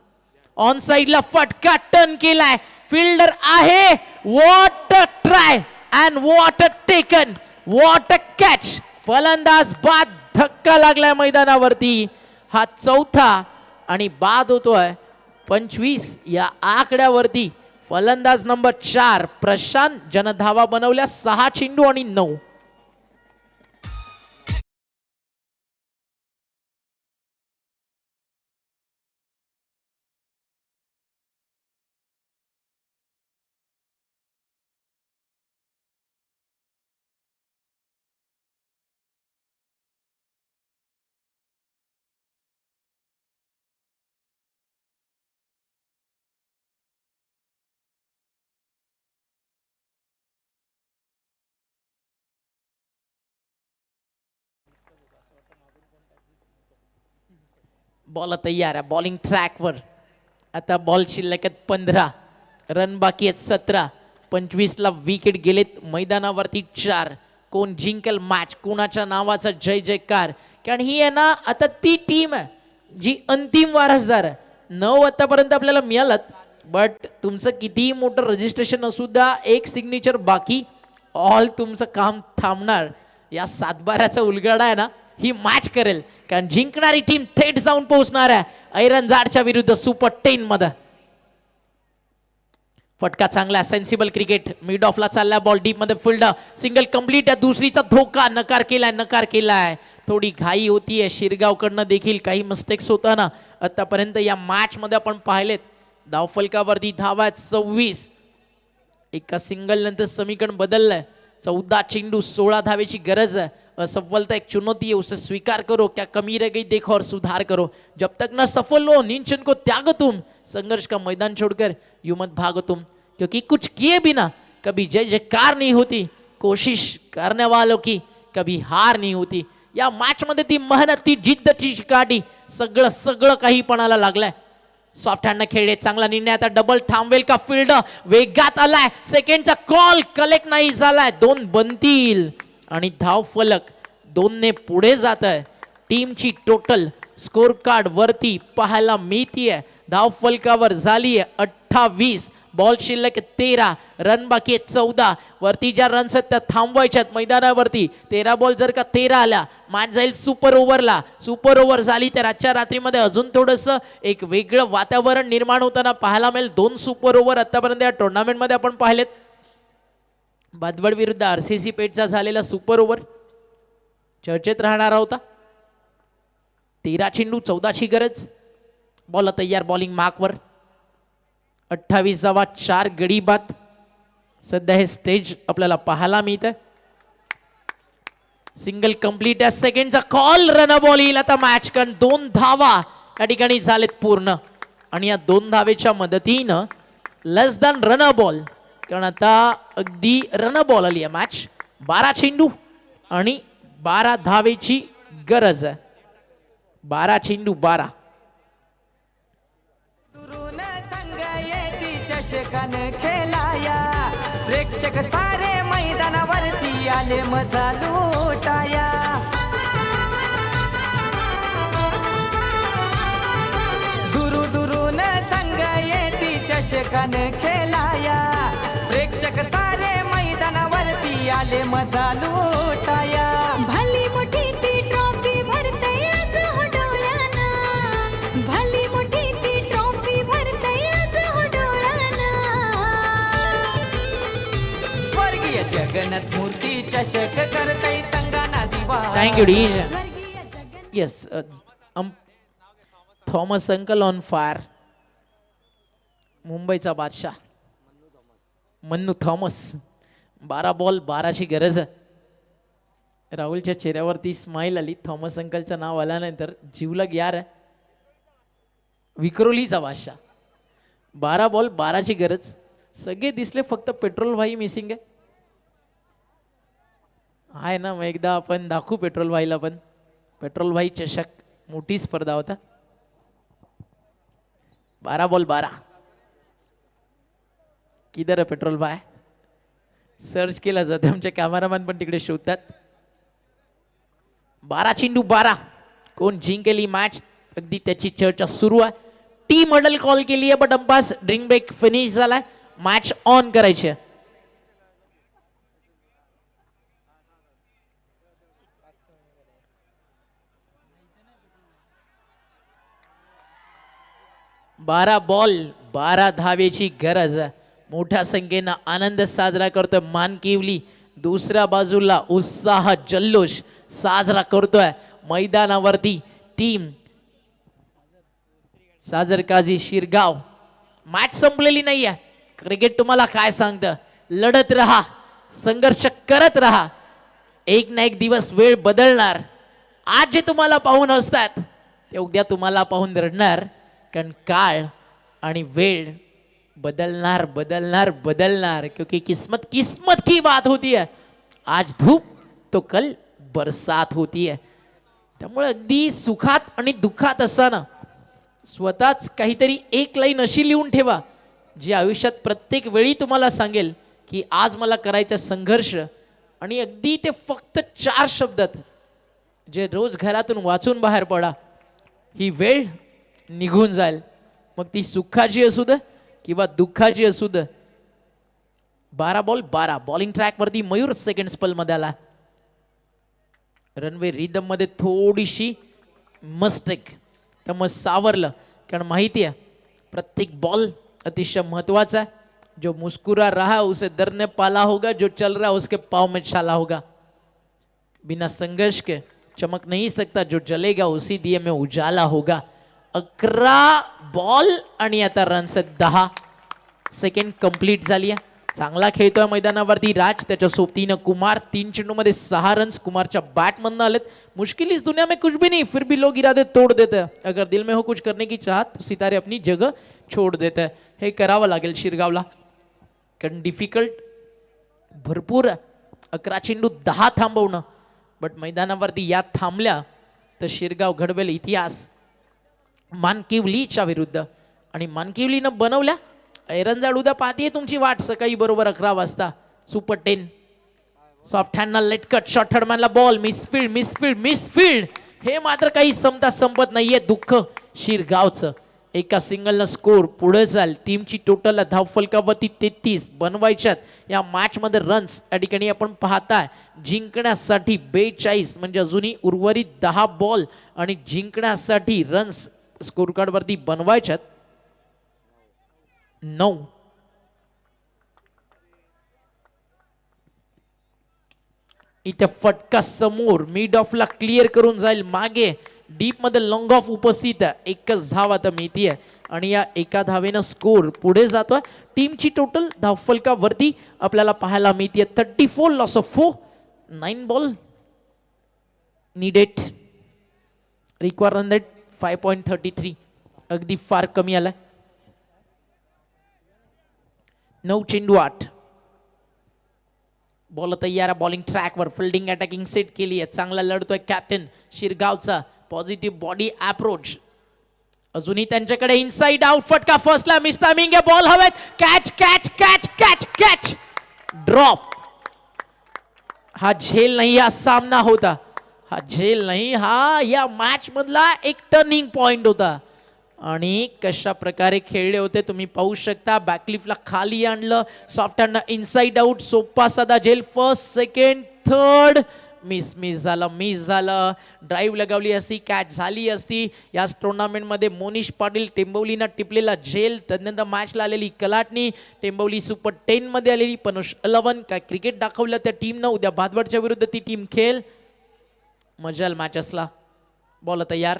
Speaker 5: ऑन साइडला फटका टर्न केलाय, फिल्डर आहे. What a try and what a taken, what a catch. फलंदाज बाद, धक्का लागलाय मैदानावरती. हा चौथा आणि बाद होतोय 25 या आकड्यावरती. फलंदाज नंबर 4 प्रशांत, ज्यानं धावा बनवल्या 6 चेंडू आणि 9. बॉल तयार आहे बॉलिंग ट्रॅकवर. आता बॉल शिल्लक आहेत 15, रन बाकी आहेत 17. 25ला विकेट गेलेत, मैदानावरती 4. कोण जिंकेल मॅच, कोणाच्या नावाचा जय जयकार. कारण ही आहे ना आता ती टीम आहे जी अंतिम वारसदार आहे. 9 आतापर्यंत आपल्याला मिळालं, बट तुमचं कितीही मोठं रजिस्ट्रेशन असू द्या, एक सिग्नेचर बाकी, ऑल तुमचं काम थांबणार. या 7-12चा उलगडा आहे ना, ही मॅच करेल. कारण जिंकणारी टीम थेट जाऊन पोहोचणार आहे ऐरनजाडच्या विरुद्ध सुपर 10 मध्ये. फटका चांगला, सेन्सिबल क्रिकेट. मिड ऑफला चालला बॉल, डीप मध्ये फिल्डर, सिंगल कंप्लीट आहे. दुसरीचा धोका, नकार केलाय. थोडी घाई होतीये शिरगावकडनं देखील, काही मिस्टेक्स होताना आतापर्यंत या मॅच मध्ये आपण पाहिलेत. धावफलकावरती धावा आहेत 26. एका सिंगल नंतर समीकरण बदललंय. 14 चेंडू 16 धावेची गरज है. असफलता एक चुनौती है, उसे स्वीकार करो. क्या कमी रह गई देखो और सुधार करो. जब तक न सफल हो नींचन को त्याग तुम. संघर्ष का मैदान छोड़कर यूं मत भागो तुम, क्योंकि कुछ किए बिना कभी जय जयकार नहीं होती. कोशिश करने वालों की कभी हार नहीं होती. या मॅच मध्ये ती मेहनत, ती जिद्दची चिकाटी, सगळं काही पणाला लागलाय. सॉफ्ट हँड खेळले, चांगला निर्णय. आता डबल थांबवेल का फिल्डर, वेगात आलाय. सेकंडचा कॉल कलेक्ट नाही झालाय. 2 बनतील आणि धाव फलक 2 ने पुढे जात आहे. टीमची टोटल स्कोर कार्ड वरती पाहायला मिळतीये. धाव फलकावर झाली आहे 28, बॉल शिल्लक 13, रन बाकी आहेत 14. वरती ज्या रन्स आहेत त्या थांबवायच्यात मैदानावरती. 13 बॉल जर का 13 आल्या, मॅच जाईल सुपर ओव्हरला. सुपर ओव्हर झाली तर आजच्या रात्रीमध्ये अजून थोडंसं एक वेगळं वातावरण निर्माण होताना पाहायला मिळेल. 2 सुपर ओव्हर आतापर्यंत या टुर्नामेंटमध्ये आपण पाहिलेत. बादवड विरुद्ध आरसीसी पेठचा झालेला सुपर ओव्हर चर्चेत राहणार होता. 13 चेंडू 14ची गरज. बॉल तयार, बॉलिंग मार्कवर. 28 धावा 4 गडी बाद. सध्या हे स्टेज आपल्याला पाहायला मिळतं. सिंगल कंप्लीट आहे. सेकंडचा कॉल रन बॉल येईल आता मॅच कारण 2 धावा या ठिकाणी झालेत पूर्ण आणि या 2 धावेच्या मदतीनं लेस दॅन रन बॉल कारण आता अगदी रन बॉल आली आहे. मॅच 12 चेंडू आणि 12 धावेची गरज आहे. 12 चेंडू 12.
Speaker 7: दुरून संग येती चषकान खेळाया प्रेक्षक सारे मैदानावरती आले मजा लुटाया. दुरून संग येती चषकान खेळाया प्रेक्षक सारे मैदानावरती आले मजा लुटाया.
Speaker 8: भली मोठी ती ट्रॉफी भरते आज हो डोळ्यानं, भली मोठी ती ट्रॉफी भरते आज हो डोळ्यानं.
Speaker 7: स्वर्गीय जगन स्मृती चषक करतय संगाना दिवा.
Speaker 5: Thank you D.
Speaker 8: स्वर्गीय Jagan
Speaker 5: yes Thomas uncle on fire. मुंबईचा बादशाह मन्नू थॉमस. 12 बॉल 12ची गरज. राहुलच्या चेहऱ्यावरती स्माईल आली. थॉमस अंकलचं नाव आल्यानंतर जीवलग यार आहे. विक्रोलीचा बादशाह. 12 बॉल 12ची गरज. सगळे दिसले फक्त पेट्रोल भाई मिसिंग आहे ना. मग एकदा आपण दाखवू पेट्रोल भाईला पण. पेट्रोल भाई चषक मोठी स्पर्धा होता. 12 बॉल 12. किधर आहे पेट्रोल भाई? सर्च केला जाते. आमचे कॅमेरामॅन पण तिकडे शोधतात. 12 चेंडू 12. कोण जिंकेल ही मॅच अगदी त्याची चर्चा सुरू आहे. टीम हडल कॉल केली आहे but umpire's drink break finish झालाय. मॅच ऑन करायची आहे. बारा बॉल 12 धावेची गरज. मोठ्या संख्येनं आनंद साजरा करतोय मानकिवली. दुसऱ्या बाजूला उत्साह जल्लोष साजरा करतोय मैदानावरती टीम साजर काझी शिरगाव. मॅच संपलेली नाही आहे. क्रिकेट तुम्हाला काय सांगतं? लढत रहा, संघर्ष करत रहा. एक ना एक दिवस वेळ बदलणार. आज जे तुम्हाला पाहून असतात ते उद्या तुम्हाला पाहून रडणार कारण काळ आणि वेळ बदलणार बदलणार बदलणार. क्योंकि किस्मत किस्मत की बात होती है. आज धूप तो कल बरसात होती है. त्यामुळे अगदी सुखात आणि दुःखात असताना स्वतःच काहीतरी एक लाईन अशी लिहून ठेवा जी आयुष्यात प्रत्येक वेळी तुम्हाला सांगेल की आज मला करायचा संघर्ष. आणि अगदी ते फक्त 4 शब्दात जे रोज घरातून वाचून बाहेर पडा. ही वेळ निघून जाईल. मग ती सुखाची असू दे किंवा दुःखाची असू दे. 12 बॉल 12. बॉलिंग ट्रॅकवरती मयूर सेकंड स्पेलमध्ये आला. रनवे रिदम मध्ये थोडीशी मिस्टेक. त्यामुळे सावरलं कारण माहिती आहे प्रत्येक बॉल अतिशय महत्वाचा है. जो मुस्कुरा रहा उसे दर ने पाला होगा, जो चल रहा उसके पाँव में छाला होगा. बिना संघर्ष के चमक नहीं सकता, जो जलेगा उसी दिए में उजाला होगा. 11 बॉल आणि आता रन्स 10. सेकंड कंप्लीट झाली आहे. चांगला खेळतोय मैदानावरती राज. त्याच्या सोबतीनं कुमार. 3 चेंडूमध्ये 6 रन्स कुमारच्या बॅटमधनं आलेत. मुश्किल इस दुनिया में कुछ भी नहीं फिर भी लोग इरादे तोड़ देते हैं. अगर दिल में हो कुछ करने की चाहत तो सितारे अपनी जगह छोड़ देते हैं. हे करावं लागेल शिरगावला कारण डिफिकल्ट भरपूर. 11 चेंडू 10 थांबवणं. बट मैदानावरती या थांबल्या तर शिरगाव घडवेल इतिहास मानकिवलीच्या विरुद्ध. आणि मानकिवलीनं बनवल्या. एरंजाड उद्या पाहतीये तुमची वाट सकाळी बरोबर 11 वाजता. सुपर 10 सॉफ्ट हँडला लेटकट शॉर्ट हडमॅनला बॉल. Misfield misfield misfield. हे मात्र काही संपत नाहीये. दुःख शिरगावचं. एका सिंगलनं स्कोर पुढे जाईल. टीमची टोटल धावफलकावरती 33 बनवायच्यात. या मॅच मध्ये रन्स या ठिकाणी आपण पाहताय जिंकण्यासाठी 42 म्हणजे अजूनही उर्वरित 10 बॉल आणि जिंकण्यासाठी रन्स स्कोर कार्ड वरती बनवायच्यात 9. इथे फटका समोर मिड ऑफला क्लिअर करून जाईल. मागे डीप मध्ये लॉंग ऑफ उपस्थित आहे. एकच धाव आता मिळतीये आणि या एका धावेनं स्कोर पुढे जातोय. टीमची टोटल धावफलकावरती आपल्याला पाहायला मिळतीये 34 loss of 4. 9 ball needed require run rate 5.33 अगदी फार कमी आलाय. 9 चेंडू 8. बॉल तयार आहे बॉलिंग ट्रॅकवर. फिल्डिंग अटॅकिंग सेट केली आहे. चांगला लढतोय कॅप्टन शिरगावचा. Positive body approach. अजूनही त्यांच्याकडे इनसाइड आउट फटका फर्स्टला मिस टायमिंग आहे. बॉल हवेत. Catch catch catch catch catch drop. हा झेल नाही हा सामना होता. हा झेल नाही हा या मॅच मधला एक टर्निंग पॉइंट होता. आणि कशा प्रकारे खेळले होते तुम्ही पाहू शकता. बॅकलिफ्टला खाली आणलं. Soft hand inside out. सोपा साधा झेल. फर्स्ट सेकंड थर्ड मिस झालं. ड्राईव्ह लगावली असती कॅच झाली असती. याच टुर्नामेंटमध्ये मोनिश पाटील टेंबवलीनं टिपलेला झेल. त्यानंतर मॅचला आलेली कलाटणी. टेंबवली सुपर 10 मध्ये आलेली पनुष 11. काय क्रिकेट दाखवलं त्या टीमनं. उद्या भादवडच्या विरुद्ध ती टीम खेळ. मजाल मॅचेसला. बॉल तयार.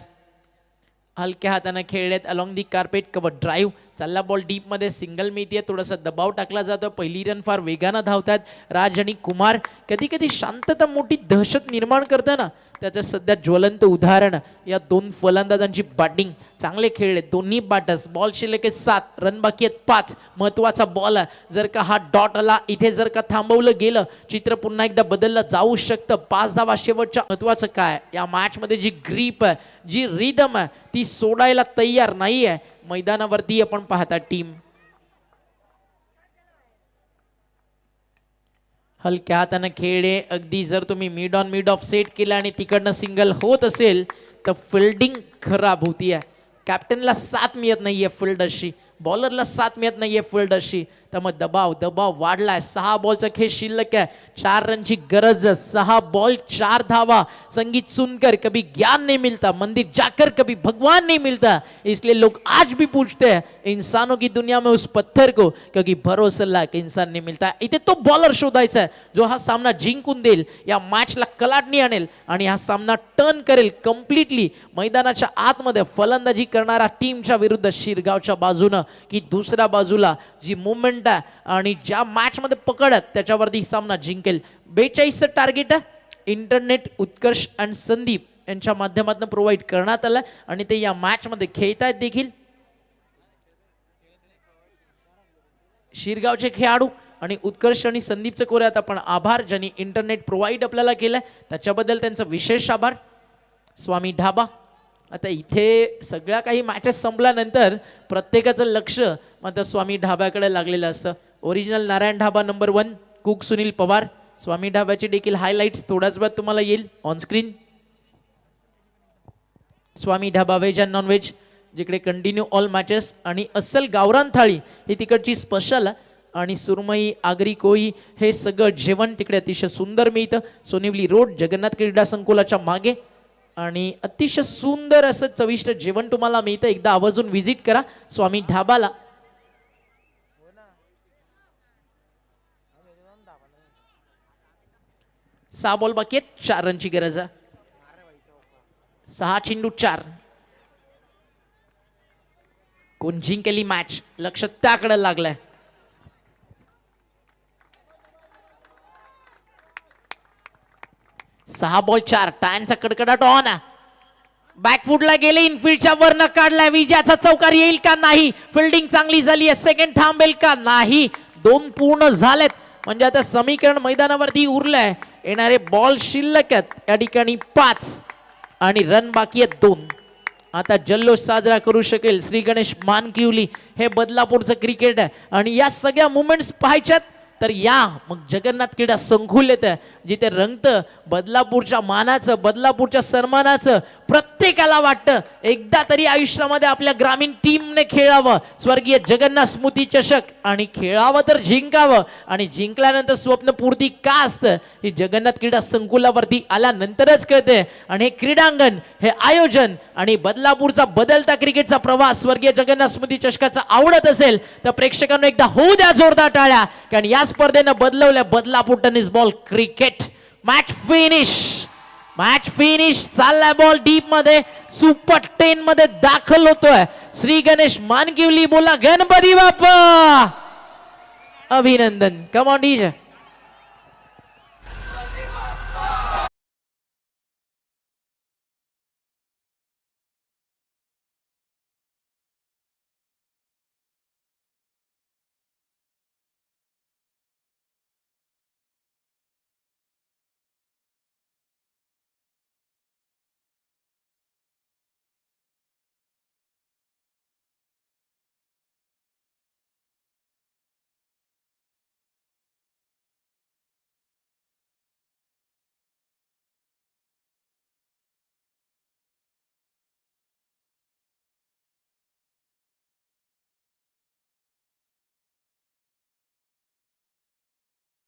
Speaker 5: हलक्या हाताने खेळलेत along the carpet cover drive. चालला बॉल डीप मध्ये. सिंगल मिळतीये. थोडासा दबाव टाकला जातो. पहिली रन फार वेगानं धावतात राज आणि कुमार. कधी कधी शांतता मोठी दहशत निर्माण करते ना. त्याचं सध्या ज्वलंत उदाहरण या दोन फलंदाजांची बॅटिंग. चांगले खेळले दोन्ही बॅटर्स. बॉल शिल्लक आहे 7. रन बाकी आहेत 5. महत्वाचा बॉल आहे. जर का हा डॉट आला इथे जर का थांबवलं गेलं चित्र पुन्हा एकदा बदललं जाऊ शकतं. 5 धावा शेवटच्या. महत्वाचं काय या मॅच मध्ये जी ग्रीप आहे जी रिदम आहे ती सोडायला तयार नाही आहे. मैदानावरती आपण पाहता टीम हलक्या हाताने खेळले. अगदी जर तुम्ही mid on mid of set केला आणि तिकडनं सिंगल होत असेल तर फिल्डिंग खराब होतीये. कॅप्टनला साथ मिळत नाहीये फिल्डरशी. बॉलरला साथ मिळत नाहीये फिल्डरशी. त्यामुळे दबाव वाढलाय. 6 बॉलचा खेळ शिल्लक आहे. 4 रनची गरज. 6 बॉल 4 धावा. संगीत सुनकर कभी ज्ञान नहीं मिलता. मंदिर जाकर कभी भगवान नहीं मिलता. इसलिए लोग आज भी पूछते हैं इंसानों की दुनिया में उस पत्थर को क्योंकि भरोसा लायक इंसान नहीं मिलता. इथे तो बॉलर शोधायचा आहे जो हा सामना जिंकून देईल. या मॅचला कलाटणी आणेल आणि हा सामना टर्न करेल कम्प्लिटली. मैदानाच्या आतमध्ये फलंदाजी करणारा टीमच्या विरुद्ध शिरगावच्या बाजूनं की दुसऱ्या बाजूला जी मुवमेंट आहे आणि ज्या मॅच मध्ये पकड आहे त्याच्यावरती सामना जिंकेल. 42चं टार्गेट आहे. इंटरनेट उत्कर्ष आणि संदीप यांच्या माध्यमातून प्रोव्हाइड करण्यात आलं आणि ते या मॅच मध्ये खेळतायत देखील. शिरगावचे खेळाडू आणि उत्कर्ष आणि संदीपचे कोऱ्यात आपण आभार. ज्यांनी इंटरनेट प्रोव्हाइड आपल्याला केलंय त्याच्याबद्दल त्यांचं विशेष आभार. स्वामी ढाबा. आता इथे सगळ्या काही मॅचेस संपल्यानंतर प्रत्येकाचं लक्ष मात्र स्वामी ढाब्याकडे लागलेलं असतं. Original Narayan dhaba number 1 cook Sunil Pawar. Swami ढाब्याचे देखील हायलाइट्स थोड्याच वेळात तुम्हाला येईल on screen. Swami dhaba veg and non veg जिकडे कंटिन्यू ऑल मॅचेस आणि अस्सल गावरान थाळी ही तिकडची स्पेशल आणि सुरमई आगरी कोळी हे सगळं जेवण तिकडे अतिशय सुंदर मिळतं. सोनिवली रोड जगन्नाथ क्रीडा संकुलाच्या मागे आणि अतिशय सुंदर असं चविष्ट जेवण तुम्हाला मिळतं. एकदा आवर्जून व्हिजिट करा स्वामी ढाबाला. सहा बॉल बाकी आहेत. 4 रनची गरज आहे. 6 चेंडू 4. कोण जिंकेली मॅच लक्ष त्याकडे लागलंय. सहा बॉल 4. टायनचा कडकडाट ऑन आहे. बॅकफुटला गेले. इनफिल्डच्या वरनं काढलाय. विजयाचा चौकार येईल का नाही. फिल्डिंग चांगली झाली आहे. सेकंड थांबेल का नाही. 2 पूर्ण झालेत म्हणजे आता समीकरण मैदानावरती उरलंय. येणारे बॉल शिल्लक आहेत या ठिकाणी 5 आणि रन बाकी आहेत 2. आता जल्लोष साजरा करू शकेल श्री गणेश मानकिवली. हे बदलापूरचं क्रिकेट आहे आणि या सगळ्या मुवमेंट्स पाहायच्यात तर या मग जगन्नाथ क्रीडा संकुल येतं जिथे रंगतं बदलापूरच्या मानाचं बदलापूरच्या सन्मानाचं. प्रत्येकाला वाटतं एकदा तरी आयुष्यामध्ये आपल्या ग्रामीण टीमने खेळावं. स्वर्गीय जगन्नाथ स्मृती चषक आणि खेळावं तर जिंकावं आणि जिंकल्यानंतर स्वप्नपूर्ती का असतं ही जगन्नाथ क्रीडा संकुलावरती आल्यानंतरच कळते. आणि हे क्रीडांगण हे आयोजन आणि बदलापूरचा बदलता क्रिकेटचा प्रवास स्वर्गीय जगन्नाथ स्मृती चषकाचा आवडत असेल तर प्रेक्षकांना एकदा होऊ द्या जोरदार टाळ्या. कारण या स्पर्धेनं बदलवल्या Badlapur tennis ball cricket. Match finish चाललाय बॉल डीप मध्ये. सुपर 10 मध्ये दाखल होतोय श्री गणेश मानकिवली. बोला गणपती बाप्पा. अभिनंदन. Come on DJ.